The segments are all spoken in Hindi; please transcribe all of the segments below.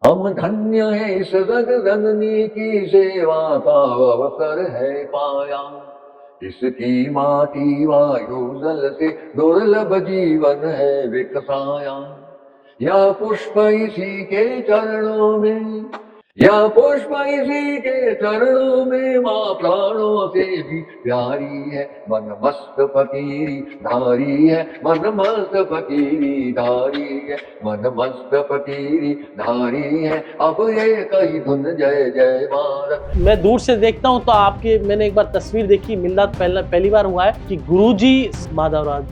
हम धन्य है इस जग जननी की सेवा का अवसर है पाया। इसकी माटी वायु जल से दुर्लभ जीवन है विकसाया। या पुष्प इसी के चरणों में, या पुष्प इसी के चरणों में, माँ प्राणों से भी प्यारी है। मन मस्त फकीरी धारी है, मन मस्त फकीरी धारी है, मन मस्त फकीरी धारी है। अब ये कही धुन जय जय भारत। मैं दूर से देखता हूँ तो आपके, मैंने एक बार तस्वीर देखी, मिलना पहली बार हुआ है कि गुरुजी माधवराज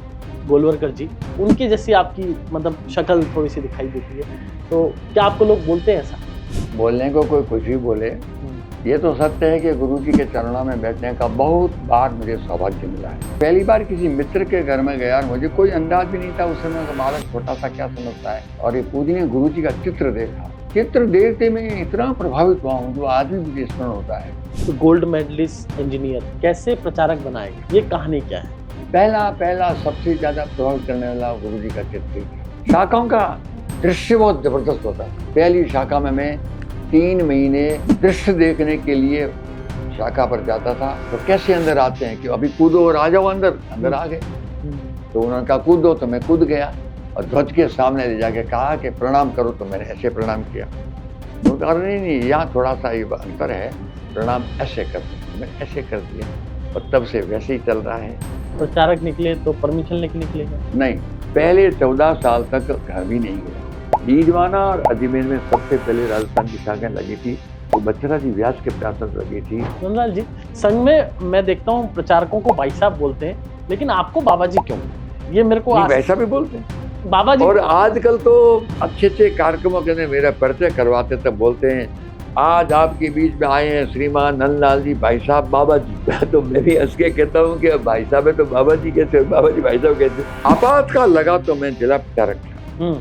गोलवलकर जी, उनके जैसी आपकी मतलब शक्ल थोड़ी सी दिखाई देती है। तो क्या आपको लोग बोलते हैं ऐसा? बोलने को कोई कुछ भी बोले, ये तो सत्य है कि गुरु जी के चरणों में बैठने का बहुत बार मुझे सौभाग्य मिला है। पहली बार किसी मित्र के घर में गया और मुझे कोई अंदाज भी नहीं था उस समय का बालक छोटा सा क्या समझता है, और ये पूजनीय गुरु जी का चित्र देखा। चित्र देखते मैं इतना प्रभावित हुआ हूँ जो आज भी मुझे स्मरण होता है। तो गोल्ड मेडलिस्ट इंजीनियर कैसे प्रचारक बनाएगा, ये कहानी क्या है? पहला सबसे ज्यादा प्रभावित करने वाला गुरु जी का चित्र। शाखाओं का दृश्य बहुत जबरदस्त होता है। पहली शाखा में मैं 3 महीने दृश्य देखने के लिए शाखा पर जाता था। तो कैसे अंदर आते हैं कि अभी कूदो और आ जाओ अंदर आ गए। तो उन्होंने कहा कूदो, तो मैं कूद गया और ध्वज के सामने ले जाके कहा कि प्रणाम करो, तो मैंने ऐसे प्रणाम किया। तो कहा नहीं, यहाँ थोड़ा सा ये अंतर है, प्रणाम ऐसे करते। मैंने ऐसे कर दिया और तब से वैसे ही चल रहा है। प्रचारक निकले तो परमिशन लेके निकलेगा? नहीं, पहले 14 साल तक घर भी नहीं गया। डीडवाना और अजमेर में सबसे पहले राजस्थान की शाखाएं लगी थी, तो बच्चरा जी व्यास के प्रयास लगी थी। नंदलाल जी, संघ में मैं देखता हूँ प्रचारकों को भाई साहब बोलते हैं, लेकिन आपको बाबा जी क्यों? ये मेरे को वैसा भी बोलते हैं बाबा जी। और आजकल तो अच्छे कार्यक्रमों के अंदर मेरा परिचय करवाते तब बोलते हैं, आज आपके बीच में आए हैं श्रीमान नंदलाल जी, भाई साहब बाबा जी। तो मैं भी हंस के कहता हूँ कि भाई साहब है तो बाबा जी कैसे, बाबा जी भाई साहब कैसे। आपातकाल लगा तो मैं जिला प्रचारक था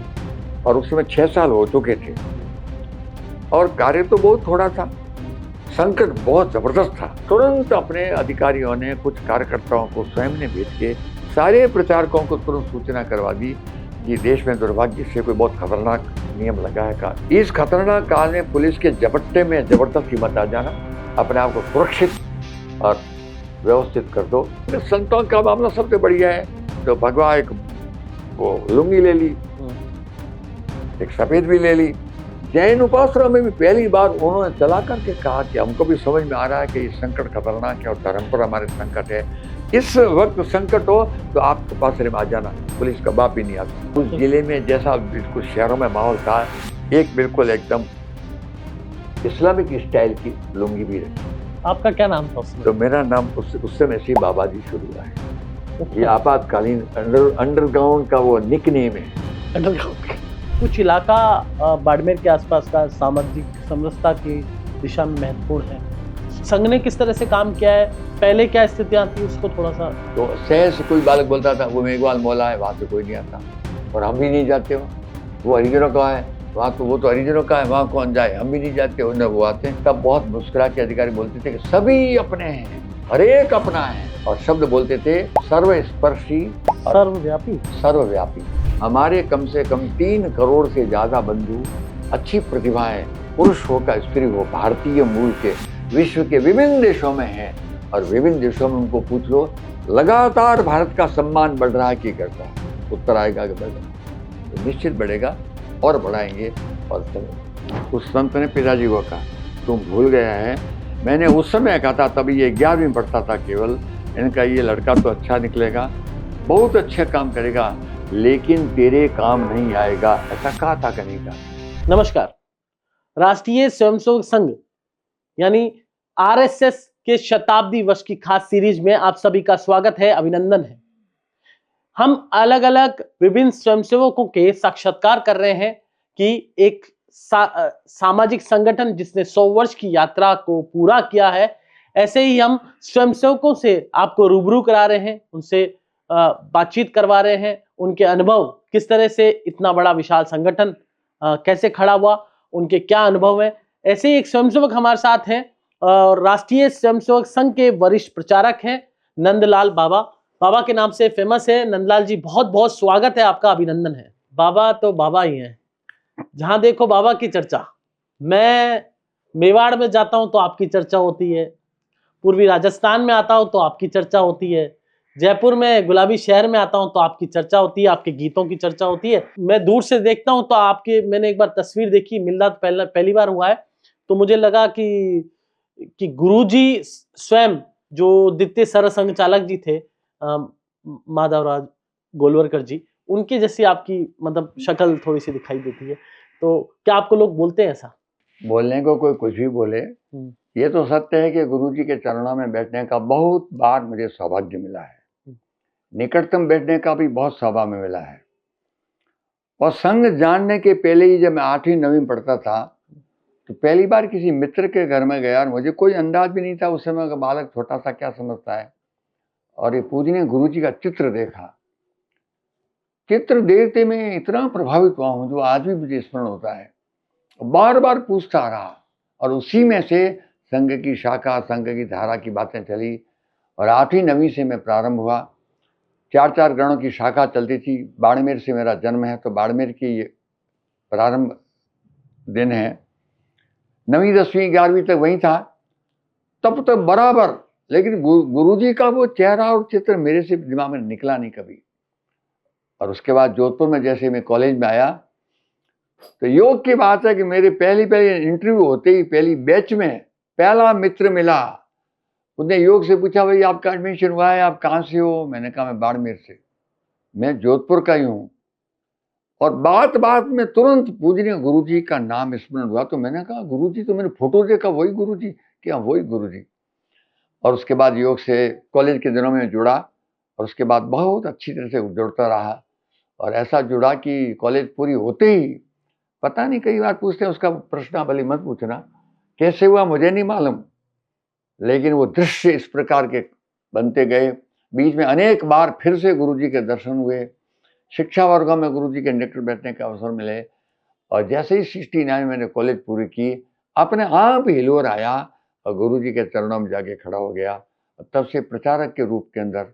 और उस समय 6 साल हो चुके थे और कार्य तो बहुत थोड़ा था, संकट बहुत जबरदस्त था। तुरंत अपने अधिकारियों ने, कुछ कार्यकर्ताओं को स्वयं ने भेज के सारे प्रचारकों को तुरंत सूचना करवा दी कि देश में दुर्भाग्य से कोई बहुत खतरनाक नियम लगा है। इस खतरनाक काल में पुलिस के झपट्टे में जबरदस्ती मत आ जाना, अपने आप को सुरक्षित और व्यवस्थित कर दो। संतों का मामला सबसे बढ़िया है। तो भगवान एक वो लुंगी ले ली, एक सफेद भी ले ली। जैन उपासना में भी पहली बार उन्होंने चला करके कहा कि हमको भी समझ में आ रहा है कि ये संकट खतरनाक है और धर्म पर हमारे संकट है। इस वक्त संकट हो तो आप उपासना में आ जाना, पुलिस का बाप भी नहीं आता। उस जिले में जैसा बिल्कुल शहरों में माहौल था, एक बिल्कुल एकदम इस्लामिक स्टाइल की लुंगी भी रखी। आपका क्या नाम था उसमें? तो मेरा नाम उस समय से बाबा जी शुरू हुआ है। ये आपातकालीन अंडरग्राउंड का वो निक नेम है। अंडरग्राउंड कुछ इलाका बाड़मेर के आसपास का सामाजिक समरसता की दिशा में महत्वपूर्ण है। संघ ने किस तरह से काम किया है, पहले क्या स्थितियां थी, उसको थोड़ा सा। तो शहर से कोई बालक बोलता था वो मेघवाल मौला है, वहाँ से कोई नहीं आता और हम भी नहीं जाते। वो हरिजनों का है, वहाँ तो वो तो हरिजनों का है, वहाँ कौन जाए, हम भी नहीं जाते, उन्हें वो आते हैं। तब बहुत मुस्कुरा के अधिकारी बोलते थे कि सभी अपने हैं, हर एक अपना है, और शब्द बोलते थे सर्वस्पर्शी, सर्वव्यापी। सर्वव्यापी। हमारे कम से कम 3 करोड़ से ज्यादा बंधु, अच्छी प्रतिभाएं, पुरुष हो का स्त्री हो, भारतीय मूल के विश्व के विभिन्न देशों में हैं और विभिन्न देशों में उनको पूछ लो, लगातार भारत का सम्मान बढ़ रहा है कि घटता है? उत्तर आएगा कि बढ़ रहा है। तो निश्चित बढ़ेगा और बढ़ाएंगे। और उस संत ने पिताजी को कहा, तुम भूल गया है, मैंने उस समय कहा था, तभी ये 11वीं पढ़ता था केवल, इनका ये लड़का तो अच्छा निकलेगा, बहुत अच्छा काम करेगा, लेकिन तेरे काम नहीं आएगा, ऐसा कहा था कहीं का। नमस्कार, राष्ट्रीय स्वयंसेवक संघ यानी आरएसएस के शताब्दी वर्ष की खास सीरीज में आप सभी का स्वागत है, अभिनंदन है। हम अलग अलग विभिन्न स्वयंसेवकों के साक्षात्कार कर रहे हैं कि एक सामाजिक संगठन जिसने 100 वर्ष की यात्रा को पूरा किया है, ऐसे ही हम स्वयंसेवकों से आपको रूबरू करा रहे हैं, उनसे बातचीत करवा रहे हैं, उनके अनुभव, किस तरह से इतना बड़ा विशाल संगठन कैसे खड़ा हुआ, उनके क्या अनुभव है। ऐसे ही एक स्वयंसेवक हमारे साथ हैं और राष्ट्रीय स्वयंसेवक संघ के वरिष्ठ प्रचारक हैं नंदलाल बाबा। बाबा के नाम से फेमस है। नंदलाल जी, बहुत बहुत स्वागत है आपका, अभिनंदन है। बाबा तो बाबा ही हैं, जहां देखो बाबा की चर्चा। मैं मेवाड़ में जाता हूं तो आपकी चर्चा होती है, पूर्वी राजस्थान में आता हूं तो आपकी चर्चा होती है, जयपुर में गुलाबी शहर में आता हूं तो आपकी चर्चा होती है, आपके गीतों की चर्चा होती है। मैं दूर से देखता हूं तो आपके, मैंने एक बार तस्वीर देखी, मिलना पहली बार हुआ है, तो मुझे लगा कि गुरुजी स्वयं जो द्वितीय सरसंघ चालक जी थे, माधवराज गोलवरकर जी, उनके जैसी आपकी मतलब शक्ल थोड़ी सी दिखाई देती है। तो क्या आपको लोग बोलते हैं ऐसा? बोलने को कोई कुछ भी बोले, ये तो सत्य है कि गुरुजी के चरणों में बैठने का बहुत बार मुझे सौभाग्य मिला है। निकटतम बैठने का भी बहुत सौभाग्य मिला है। और संघ जानने के पहले ही जब मैं 8वीं 9वीं पढ़ता था, तो पहली बार किसी मित्र के घर में गया और मुझे कोई अंदाज भी नहीं था उस समय का बालक छोटा सा क्या समझता है, और ये पूजनीय गुरुजी का चित्र देखा। चित्र देखते मैं इतना प्रभावित हुआ हूँ जो आज भी मुझे स्मरण होता है। बार बार पूछता रहा और उसी में से संघ की शाखा, संघ की धारा की बातें चली। और 8वीं 9वीं से मैं प्रारंभ हुआ। 4 गणों की शाखा चलती थी। बाड़मेर से मेरा जन्म है, तो बाड़मेर की ये प्रारंभ दिन है। 9वीं 10वीं 11वीं तक वहीं था, तब तक बराबर। लेकिन गुरुजी का वो चेहरा और चित्र मेरे से दिमाग में निकला नहीं कभी। और उसके बाद जोधपुर में जैसे मैं कॉलेज में आया, तो योग की बात है कि मेरे पहली इंटरव्यू होते ही पहली बैच में पहला मित्र मिला। उसने योग से पूछा, भाई आपका एडमिशन हुआ है, आप कहाँ से हो? मैंने कहा मैं बाड़मेर से। मैं जोधपुर का ही हूँ। और बात बात में तुरंत पूजनीय गुरुजी का नाम स्मरण हुआ। तो मैंने कहा गुरुजी, तो मैंने फोटो देखा, वही गुरुजी? क्या वही गुरुजी? और उसके बाद योग से कॉलेज के दिनों में जुड़ा, और उसके बाद बहुत अच्छी तरह से जुड़ता रहा। और ऐसा जुड़ा कि कॉलेज पूरी होते ही, पता नहीं, कई बार पूछते हैं, उसका प्रश्न भले मत पूछना, कैसे हुआ मुझे नहीं मालूम, लेकिन वो दृश्य इस प्रकार के बनते गए। बीच में अनेक बार फिर से गुरुजी के दर्शन हुए। शिक्षा वर्गों में गुरुजी के निकट बैठने का अवसर मिले। और जैसे ही 69 मैंने कॉलेज पूरी की, अपने आप हिलोर आया और गुरुजी के चरणों में जाके खड़ा हो गया। और तब से प्रचारक के रूप के अंदर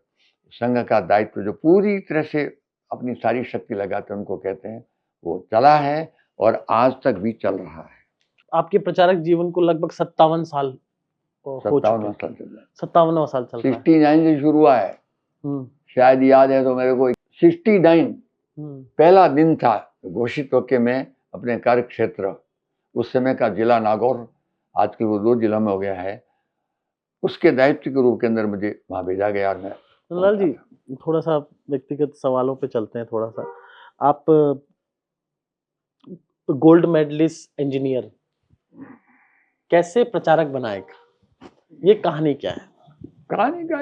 संघ का दायित्व जो पूरी तरह से अपनी सारी शक्ति लगाते उनको कहते हैं, वो चला है और आज तक भी चल रहा है। आपके प्रचारक जीवन को लगभग 57 साल हो 57वां चुके। साल चल रहा है। 57वां साल चल रहा है। 69 से शुरू हुआ है। शायद याद है तो मेरे को 69 पहला दिन था घोषित होके मैं अपने कार्य क्षेत्र, उस समय का जिला नागौर, आजकल वो 2 जिलों में हो गया है, उसके दायित्व के रूप के अंदर मुझे वहां भेजा गया। और मैं लाल जी, थोड़ा सा व्यक्तिगत सवालों पे चलते हैं। थोड़ा सा, आप गोल्ड मेडलिस्ट इंजीनियर कैसे प्रचारक बनाए, ये कहानी क्या है? कहानी का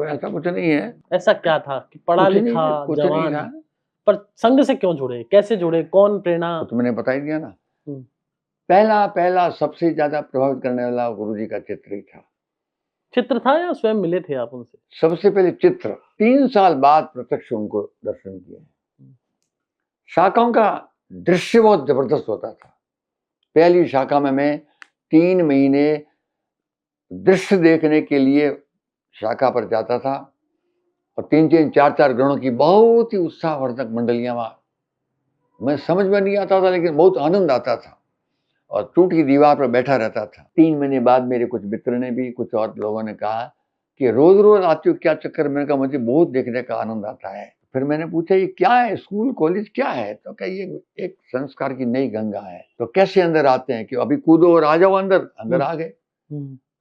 ऐसा कुछ नहीं है। ऐसा क्या था कि पढ़ा लिखा कुछ नहीं जवान, था। पर संघ से क्यों जुड़े, कैसे जुड़े, कौन प्रेरणा? तो मैंने बता ही दिया ना। पहला सबसे ज्यादा प्रभावित करने वाला गुरुजी का चित्र ही था। चित्र था या स्वयं मिले थे आप उनसे? सबसे पहले चित्र, 3 साल बाद प्रत्यक्ष उनको दर्शन किए। शाखाओं का दृश्य बहुत जबरदस्त होता था। पहली शाखा में मैं 3 महीने दृश्य देखने के लिए शाखा पर जाता था। और 3-3 4-4 गणों की बहुत ही उत्साहवर्धक मंडलियां वहां, मैं समझ में नहीं आता था, लेकिन बहुत आनंद आता था। और टूटी दीवार पर बैठा रहता था। 3 महीने बाद मेरे कुछ मित्र ने भी, कुछ और लोगों ने कहा कि रोज रोज आते हो, क्या चक्कर? मैंने कहा मुझे बहुत देखने का आनंद आता है। फिर मैंने पूछा ये क्या है, स्कूल कॉलेज क्या है? तो क्या ये एक संस्कार की नई गंगा है। तो कैसे अंदर आते हैं? कि अभी कूदो और आ जाओ अंदर आ गए।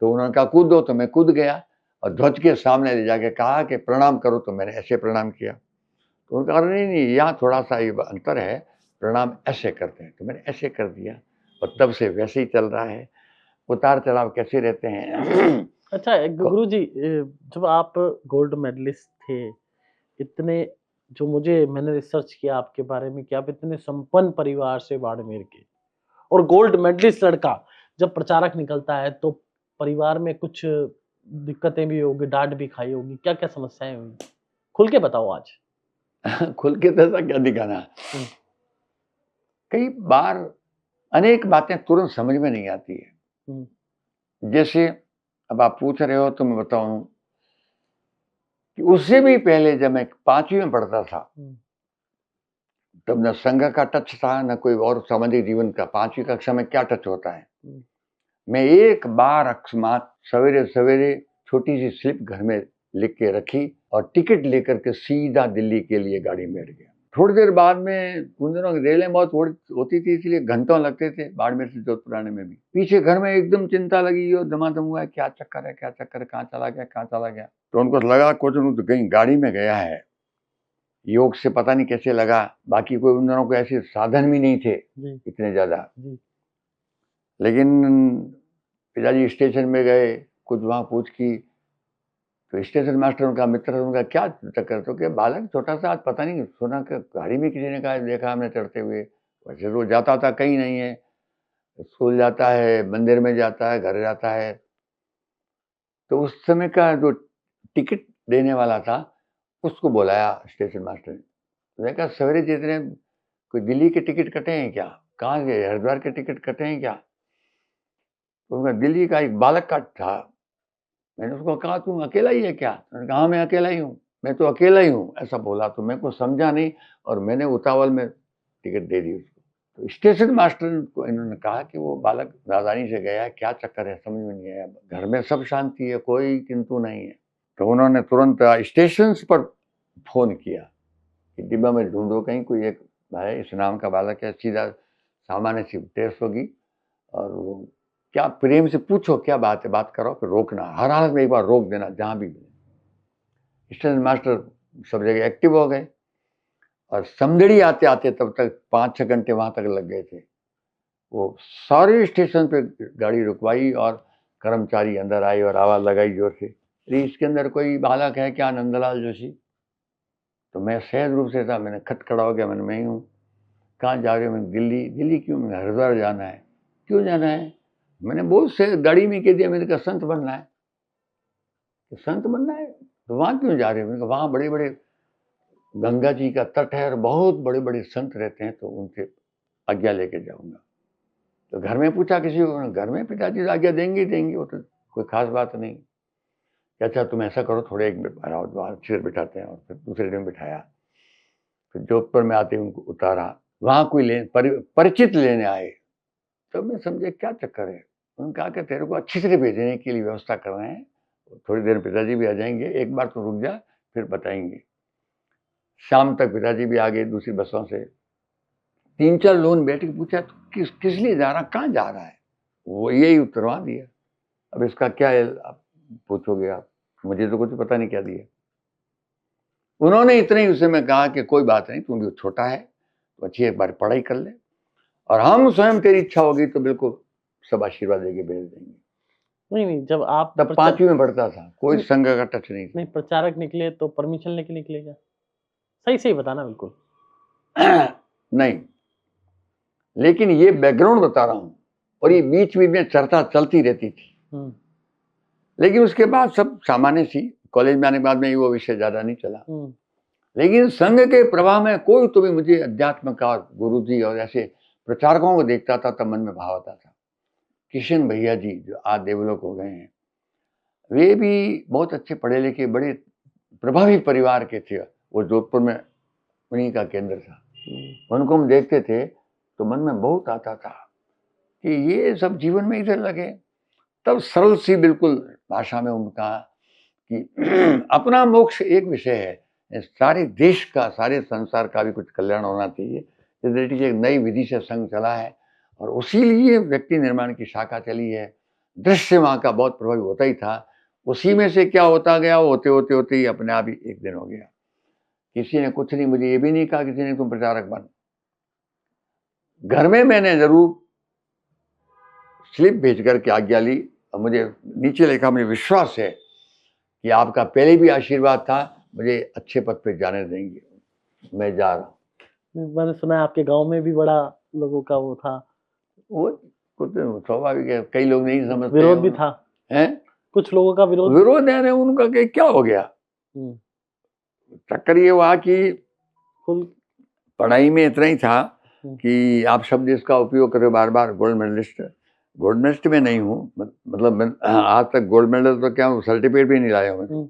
तो उन्होंने कहा कूदो, तो मैं कूद गया और ध्वज के सामने ले जाके कहा कि प्रणाम करो। तो मैंने ऐसे प्रणाम किया। तो उन्होंने कहा नहीं, यहाँ थोड़ा सा ये अंतर है, प्रणाम ऐसे करते हैं। तो मैंने ऐसे कर दिया और तब से वैसे ही चल रहा है। उतार चढ़ाव कैसे रहते हैं। अच्छा गुरु जी, जब आप गोल्ड मेडलिस्ट थे, इतने, जो मैंने रिसर्च किया आपके बारे में कि आप इतने संपन्न परिवार से बाड़मेर के, और गोल्ड मेडलिस्ट लड़का जब प्रचारक निकलता है तो परिवार में कुछ दिक्कतें भी होगी, डांट भी खाई होगी, क्या क्या समस्याएं हुई, खुल के बताओ आज। खुल के तो क्या दिखाना। कई बार अनेक बातें तुरंत समझ में नहीं आती है। जैसे अब आप पूछ रहे हो तो मैं बताऊं कि उससे भी पहले जब मैं 5वीं में पढ़ता था, तब न संघ का टच था न कोई और सामाजिक जीवन का। 5वीं कक्षा में क्या टच होता है। मैं एक बार अकस्मात सवेरे सवेरे छोटी सी स्लिप घर में लिख के रखी और टिकट लेकर के सीधा दिल्ली के लिए गाड़ी में बैठ गया। थोड़ी देर बाद में उन दिनों रेलें बहुत होती थी, इसलिए घंटों लगते थे बाड़मेर से जोधपुर आने में भी। पीछे घर में एकदम चिंता लगी और दमादम हुआ है, क्या चक्कर है, क्या चक्कर है, कहाँ चला गया। तो उनको लगा कुछ तो कहीं गाड़ी में गया है। योग से पता नहीं कैसे लगा। बाकी कोई उन दिनों को ऐसे साधन भी नहीं थे इतने ज्यादा। लेकिन पिताजी स्टेशन में गए, कुछ वहां पूछ की, तो स्टेशन मास्टर उनका मित्र, उनका क्या चक्कर, तो क्या बालक छोटा सा, आज पता नहीं सुना कि गाड़ी में किसी ने कहा देखा हमने चढ़ते हुए। वैसे रोज जाता था, कहीं नहीं है, स्कूल जाता है, मंदिर में जाता है, घर जाता है। तो उस समय का जो टिकट देने वाला था उसको बुलाया स्टेशन मास्टर ने। उसने कहा सवेरे जितने कोई दिल्ली के टिकट कटे हैं क्या, कहाँ गए, हरिद्वार के टिकट कटे हैं क्या। तो उनका दिल्ली का एक बालक का था। मैंने उसको कहा तुम अकेला ही है क्या। मैंने कहा हाँ मैं अकेला ही हूँ, मैं तो अकेला ही हूँ, ऐसा बोला। तो मैं को समझा नहीं और मैंने उतावल में टिकट दे दी उसको। तो स्टेशन मास्टर को इन्होंने कहा कि वो बालक राजधानी से गया है, क्या चक्कर है, समझ में नहीं आया, घर में सब शांति है, कोई किंतु नहीं है। तो उन्होंने तुरंत स्टेशन पर फोन किया कि डिब्बा में ढूंढो कहीं कोई एक भाई इस नाम का बालक है, सीधा सामान्य सी टेस्ट होगी और वो क्या प्रेम से पूछो क्या बात है, बात करो, फिर रोकना, हर हालत में एक बार रोक देना जहां भी मिले। स्टेशन मास्टर सब जगह एक्टिव हो गए और समझड़ी आते आते तब तक 5-6 घंटे वहां तक लग गए थे। वो सारे स्टेशन पे गाड़ी रुकवाई और कर्मचारी अंदर आए और आवाज लगाई जोर से, अरे इसके अंदर कोई बालक है क्या, नंदलाल जोशी। तो मैं सहज रूप से था, मैंने खटखड़ा हो गया, मैंने मैं ही हूँ। कहाँ जा रहे हो। मैंने दिल्ली। दिल्ली क्यों। मैंने हरिद्वार जाना है। क्यों जाना है। मैंने बहुत से गाड़ी में कह दिया, मैंने कहा संत बनना है। तो संत बनना है तो वहां क्यों जा रहे हो। मैंने कहा वहां बड़े बड़े गंगा जी का तट है और बहुत बड़े बड़े संत रहते हैं, तो उनसे आज्ञा लेके जाऊंगा। तो घर में पूछा किसी को, घर में पिताजी आज्ञा देंगे देंगे, वो तो कोई खास बात नहीं। अच्छा तुम ऐसा करो, थोड़े एक चिर बिठाते हैं। और फिर दूसरे दिन बिठाया, फिर जोधपुर में आते उनको उतारा, वहां कोई परिचित लेने आए। तो मैं समझे क्या चक्कर है। उन्होंने कहा कि तेरे को अच्छी तरह भेजने की लिए व्यवस्था कर रहे हैं, थोड़ी देर पिताजी भी आ जाएंगे, एक बार तो रुक जा फिर बताएंगे। शाम तक पिताजी भी आ गए दूसरी बसों से। 3-4 लोग बैठ के पूछा तो किस लिए जा रहा, कहाँ जा रहा है। वो यही उत्तरवा दिया। अब इसका क्या है आप पूछोगे, आप मुझे तो कुछ पता नहीं क्या दिया। उन्होंने इतने ही उसे में कहा कि कोई बात नहीं, तू भी छोटा है तो अच्छी एक बार पढ़ाई कर ले और हम स्वयं तेरी इच्छा होगी तो बिल्कुल सब आशीर्वाद देके भेज देंगे। नहीं जब आप तब 5वीं में पढ़ता था, कोई संघ का टच नहीं था। नहीं प्रचारक निकले तो परमिशन लेके निकलेगा, सही बताना बिल्कुल। नहीं, लेकिन ये बैकग्राउंड बता रहा हूं और ये बीच बीच में चर्चा चलती रहती थी। लेकिन उसके बाद सब सामान्य सी, कॉलेज में आने के बाद में वो विषय ज्यादा नहीं चला। लेकिन संघ के प्रभाव में कोई तो भी मुझे अध्यात्म का गुरु जी और ऐसे प्रचारकों को देखता था तब मन में भाव आता था। किशन भैया जी जो आज देवलोक हो गए हैं, वे भी बहुत अच्छे पढ़े लिखे बड़े प्रभावी परिवार के थे। वो जोधपुर में उन्हीं का केंद्र था। उनको हम देखते थे तो मन में बहुत आता था कि ये सब जीवन में इधर लगे। तब सरल सी बिल्कुल भाषा में उनका कि अपना मोक्ष एक विषय है, सारे देश का सारे संसार का भी कुछ कल्याण होना चाहिए। एक नई विधि से संघ चला है और उसी लिए व्यक्ति निर्माण की शाखा चली है। दृश्य वहां का बहुत प्रभावी होता ही था। उसी में से क्या होता गया, होते होते होते ही अपने आप ही एक दिन हो गया। किसी ने कुछ नहीं, मुझे ये भी नहीं कहा किसी ने तुम प्रचारक बन। घर में मैंने जरूर स्लिप भेज करके आज्ञा ली और मुझे नीचे लिखा, मुझे विश्वास है कि आपका पहले भी आशीर्वाद था, मुझे अच्छे पद पे जाने देंगे, मैं जा रहा हूँ। मैंने सुना है आपके गांव में भी बड़ा लोगों का वो था। वो कुछ स्वाभाविक है, कई लोग नहीं समझते। विरोध भी था है, कुछ लोगों का विरोध है उनका कि क्या हो गया। चक्कर ये हुआ कि पढ़ाई में इतना ही था कि आप शब्द इसका उपयोग करो बार बार, गोल्ड मेडलिस्ट में नहीं हूँ, मतलब आज तक गोल्ड मेडल तो क्या सर्टिफिकेट भी नहीं लाया हूँ मैं।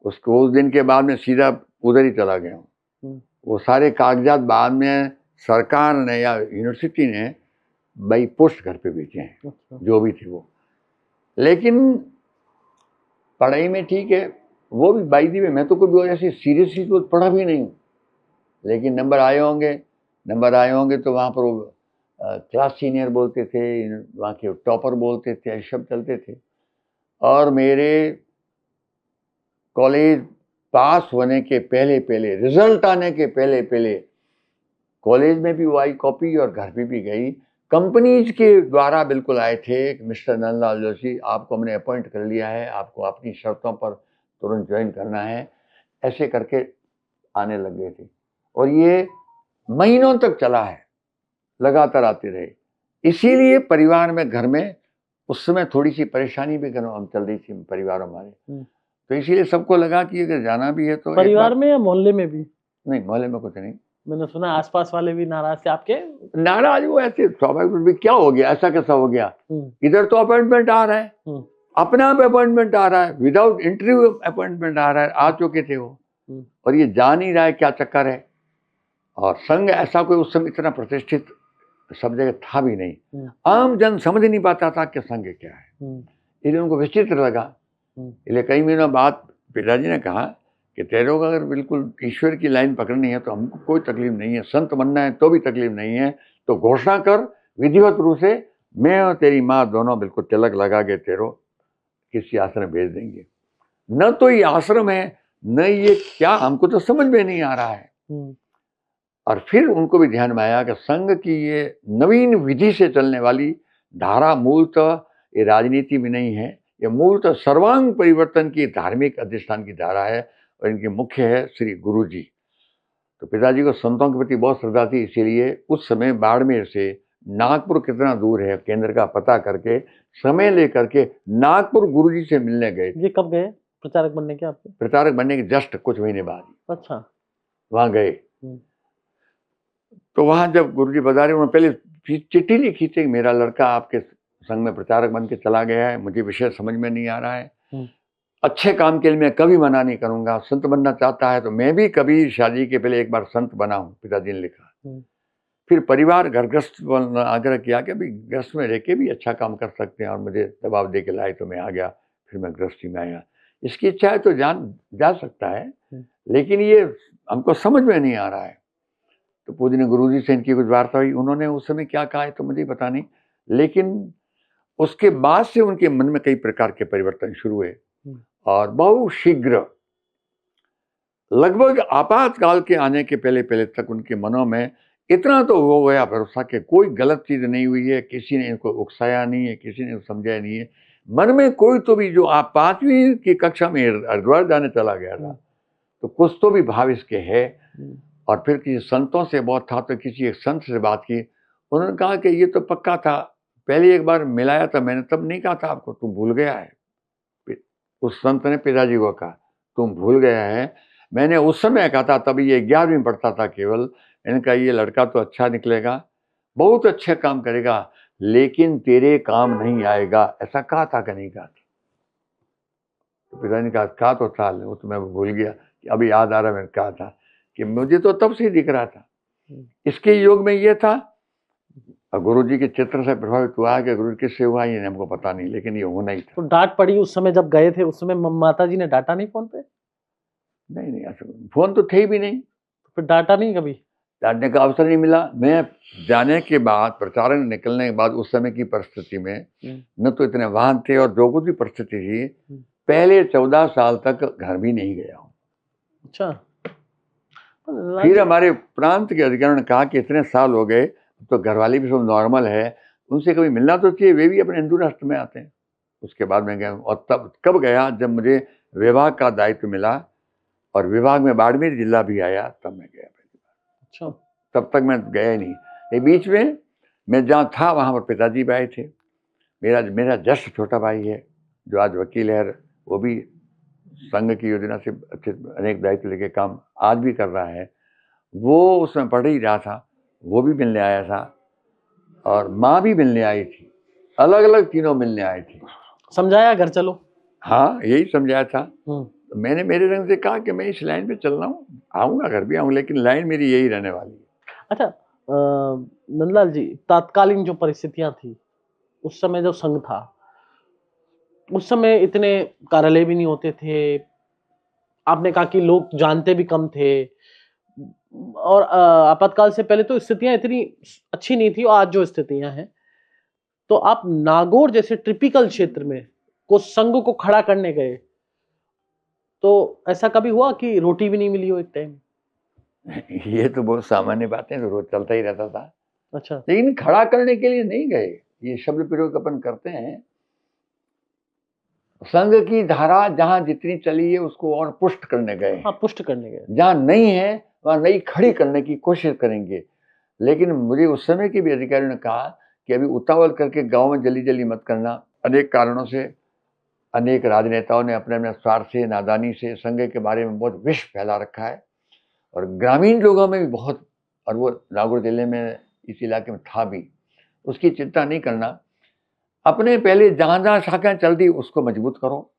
उसको उस दिन के बाद में सीधा उधर ही चला गया हूँ। वो सारे कागजात बाद में सरकार ने या यूनिवर्सिटी ने बाई पोस्ट घर पे भेजे हैं, अच्छा। जो भी थे वो। लेकिन पढ़ाई में ठीक है, वो भी बाई दी वे, मैं तो कोई ऐसी सीरियसली तो पढ़ा भी नहीं हूँ, लेकिन नंबर आए होंगे तो वहाँ पर वो क्लास सीनियर बोलते थे, वहाँ के टॉपर बोलते थे, ऐसे शब्द चलते थे। और मेरे कॉलेज पास होने के पहले पहले, रिजल्ट आने के पहले पहले, कॉलेज में भी वो आई कॉपी और घर पे भी गई। कंपनीज के द्वारा बिल्कुल आए थे कि मिस्टर नंदलाल जोशी, आपको हमने अपॉइंट कर लिया है, आपको अपनी शर्तों पर तुरंत ज्वाइन करना है, ऐसे करके आने लग गए थे। और ये महीनों तक चला है, लगातार आते रहे। इसीलिए परिवार में, घर में उस समय थोड़ी सी परेशानी भी हम चल रही थी परिवार हमारे, तो इसीलिए सबको लगा कि अगर जाना भी है तो परिवार में या मोहल्ले में भी? नहीं, मोहल्ले में कुछ नहीं। मैंने सुना आसपास वाले भी नाराज थे आपके? नाराज वो ऐसे स्वाभाविक, क्या हो गया, ऐसा कैसा हो गया, इधर तो अपॉइंटमेंट आ रहा है, अपने आप अपॉइंटमेंट आ रहा है, विदाउट इंटरव्यू अपॉइंटमेंट आ रहा है, आ चुके थे वो, और ये जान ही रहा है क्या चक्कर है। और संघ ऐसा कोई उस समय इतना प्रतिष्ठित सब जगह था भी नहीं, आम जन समझ नहीं पाता था कि संघ क्या है, इसलिए उनको विचित्र लगा। इसलिए कई महीनों बाद पिताजी ने कहा कि तेरे को अगर बिल्कुल ईश्वर की लाइन पकड़नी है तो हमको कोई तकलीफ नहीं है, संत बनना है तो भी तकलीफ नहीं है, तो घोषणा कर विधिवत रूप से, मैं और तेरी माँ दोनों बिल्कुल तिलक लगा के तेरो किसी आश्रम भेज देंगे। न तो ये आश्रम है, न ये क्या, हमको तो समझ में नहीं आ रहा है। और फिर उनको भी ध्यान में आया कि संघ की ये नवीन विधि से चलने वाली धारा मूलतः ये राजनीति में नहीं है, ये मूलतः सर्वांग परिवर्तन की धार्मिक अधिष्ठान की धारा है, और इनके मुख्य है श्री गुरु जी। तो पिताजी को संतों के प्रति बहुत श्रद्धा थी, इसीलिए उस समय बाड़मेर से नागपुर कितना दूर है केंद्र का पता करके समय लेकर के नागपुर गुरुजी से मिलने गए। ये कब गए प्रचारक बनने के? आपके प्रचारक बनने के जस्ट कुछ महीने बाद। अच्छा। वहां गए तो वहां जब गुरुजी बता रहे, उन्होंने पहले चिट्ठी लिखी थी, मेरा लड़का आपके संघ में प्रचारक बन के चला गया है, मुझे विषय समझ में नहीं आ रहा है, अच्छे काम के लिए मैं कभी मना नहीं करूंगा, संत बनना चाहता है तो मैं भी कभी शादी के पहले एक बार संत बना हूं, पिताजी ने लिखा। फिर परिवार घरग्रस्त आग्रह किया कि भाई गृहस्थ में रह के भी अच्छा काम कर सकते हैं, और मुझे दबाव दे के लाए तो मैं आ गया, फिर मैं गृहस्थी में आया। इसकी इच्छा है तो जा सकता है, लेकिन ये हमको समझ में नहीं आ रहा है। तो पूजनीय गुरुजी से इनकी कुछ वार्ता हुई, उन्होंने उस समय क्या कहा है तो मुझे पता नहीं, लेकिन उसके बाद से उनके मन में कई प्रकार के परिवर्तन शुरू हुए, और बहुत शीघ्र, लगभग आपातकाल के आने के पहले पहले तक उनके मनों में इतना तो हो गया भरोसा कि कोई गलत चीज नहीं हुई है, किसी ने इनको उकसाया नहीं है, किसी ने समझाया नहीं है। मन में कोई तो भी, जो आप 5वीं की कक्षा में हरिद्वार जाने चला गया था, तो कुछ तो भी भाव इसके है। और फिर किसी संतों से बहुत था, तो किसी एक संत से बात की, उन्होंने कहा कि ये तो पक्का था, पहले एक बार मिलाया था मैंने, तब नहीं कहा था आपको, तुम भूल गया है। उस संत ने पिताजी को कहा तुम भूल गया है, मैंने उस समय कहा था, तभी ये 11वीं में पढ़ता था केवल, इनका ये लड़का तो अच्छा निकलेगा, बहुत अच्छे काम करेगा, लेकिन तेरे काम नहीं आएगा, ऐसा कहा था कि नहीं कहा था? तो पिताजी ने कहा तो था, वो तो मैं भूल गया, अभी याद आ रहा, मैंने कहा था कि मुझे तो तब से दिख रहा था। इसके योग में ये था, और गुरु जी के चित्र से प्रभावित हुआ कि गुरु किससे हुआ ये हमको पता नहीं, लेकिन ये होना ही था। तो डांट पड़ी उस समय जब गए थे, उस समय माता जी ने डांटा नहीं फोन पे? नहीं, फोन तो थे ही भी नहीं, तो फिर डांटा नहीं कभी? डांटने का अवसर नहीं मिला। मैं जाने के बाद, प्रचारण निकलने के बाद, उस समय की परिस्थिति में न तो इतने वाहन थे, और जो कुछ भी परिस्थिति थी, पहले 14 साल तक घर भी नहीं गया हूँ। अच्छा। फिर हमारे प्रांत के अधिकारियों ने कहा कि इतने साल हो गए, तो घर वाले भी सब नॉर्मल है, उनसे कभी मिलना तो चाहिए, वे भी अपने हिंदू राष्ट्र में आते हैं। उसके बाद मैं गया, और तब कब गया, जब मुझे विभाग का दायित्व मिला, और विभाग में बाड़मेर जिला भी आया, तब मैं गया पहली बार। अच्छा। तब तक मैं गया नहीं। ये बीच में मैं जहाँ था वहाँ पर पिताजी भी आए थे। मेरा जस्ट छोटा भाई है जो आज वकील है, वो भी संघ की योजना से अच्छे अनेक दायित्व लेके काम आज भी कर रहा है, वो उसमें पढ़ ही रहा था, वो भी मिलने आया था, और माँ भी मिलने आई थी, अलग अलग तीनों मिलने आए थे। समझाया घर चलो? हाँ, यही समझाया था। तो मैंने मेरे रंग से कहा कि मैं इस लाइन पे चल रहा हूँ, आऊँगा, घर भी आऊँ, लेकिन लाइन मेरी यही रहने वाली है। अच्छा, नंदलाल जी, तात्कालीन जो परिस्थितियां थी उस समय जो संघ था, उस समय इतने कार्यालय भी नहीं होते थे। आपने कहा कि लोग जानते भी कम थे, और आपातकाल से पहले तो स्थितियां इतनी अच्छी नहीं थी, और आज जो स्थितियां हैं, तो आप नागौर जैसे टिपिकल क्षेत्र में को संघ को खड़ा करने गए, तो ऐसा कभी हुआ कि रोटी भी नहीं मिली हो एक टाइम? ये तो बहुत सामान्य बातें, तो रोज चलता ही रहता था। अच्छा। लेकिन खड़ा करने के लिए नहीं गए, ये शब्द प्रयोग अपन करते हैं। संघ की धारा जहां जितनी चली है उसको और पुष्ट करने गए हैं। हाँ, पुष्ट करने गए। जहां नहीं है वहां नई खड़ी करने की कोशिश करेंगे। लेकिन मुझे उस समय के भी अधिकारियों ने कहा कि अभी उतावल करके गांव में जल्दी जल्दी मत करना। अनेक कारणों से अनेक राजनेताओं ने अपने अपने स्वार्थ से, नादानी से संघ के बारे में बहुत विष फैला रखा है, और ग्रामीण लोगों में भी बहुत, और वो नागौर जिले में इस इलाके में था भी। उसकी चिंता नहीं करना, अपने पहले जहां जहां शाखाएं चलती उसको मजबूत करो,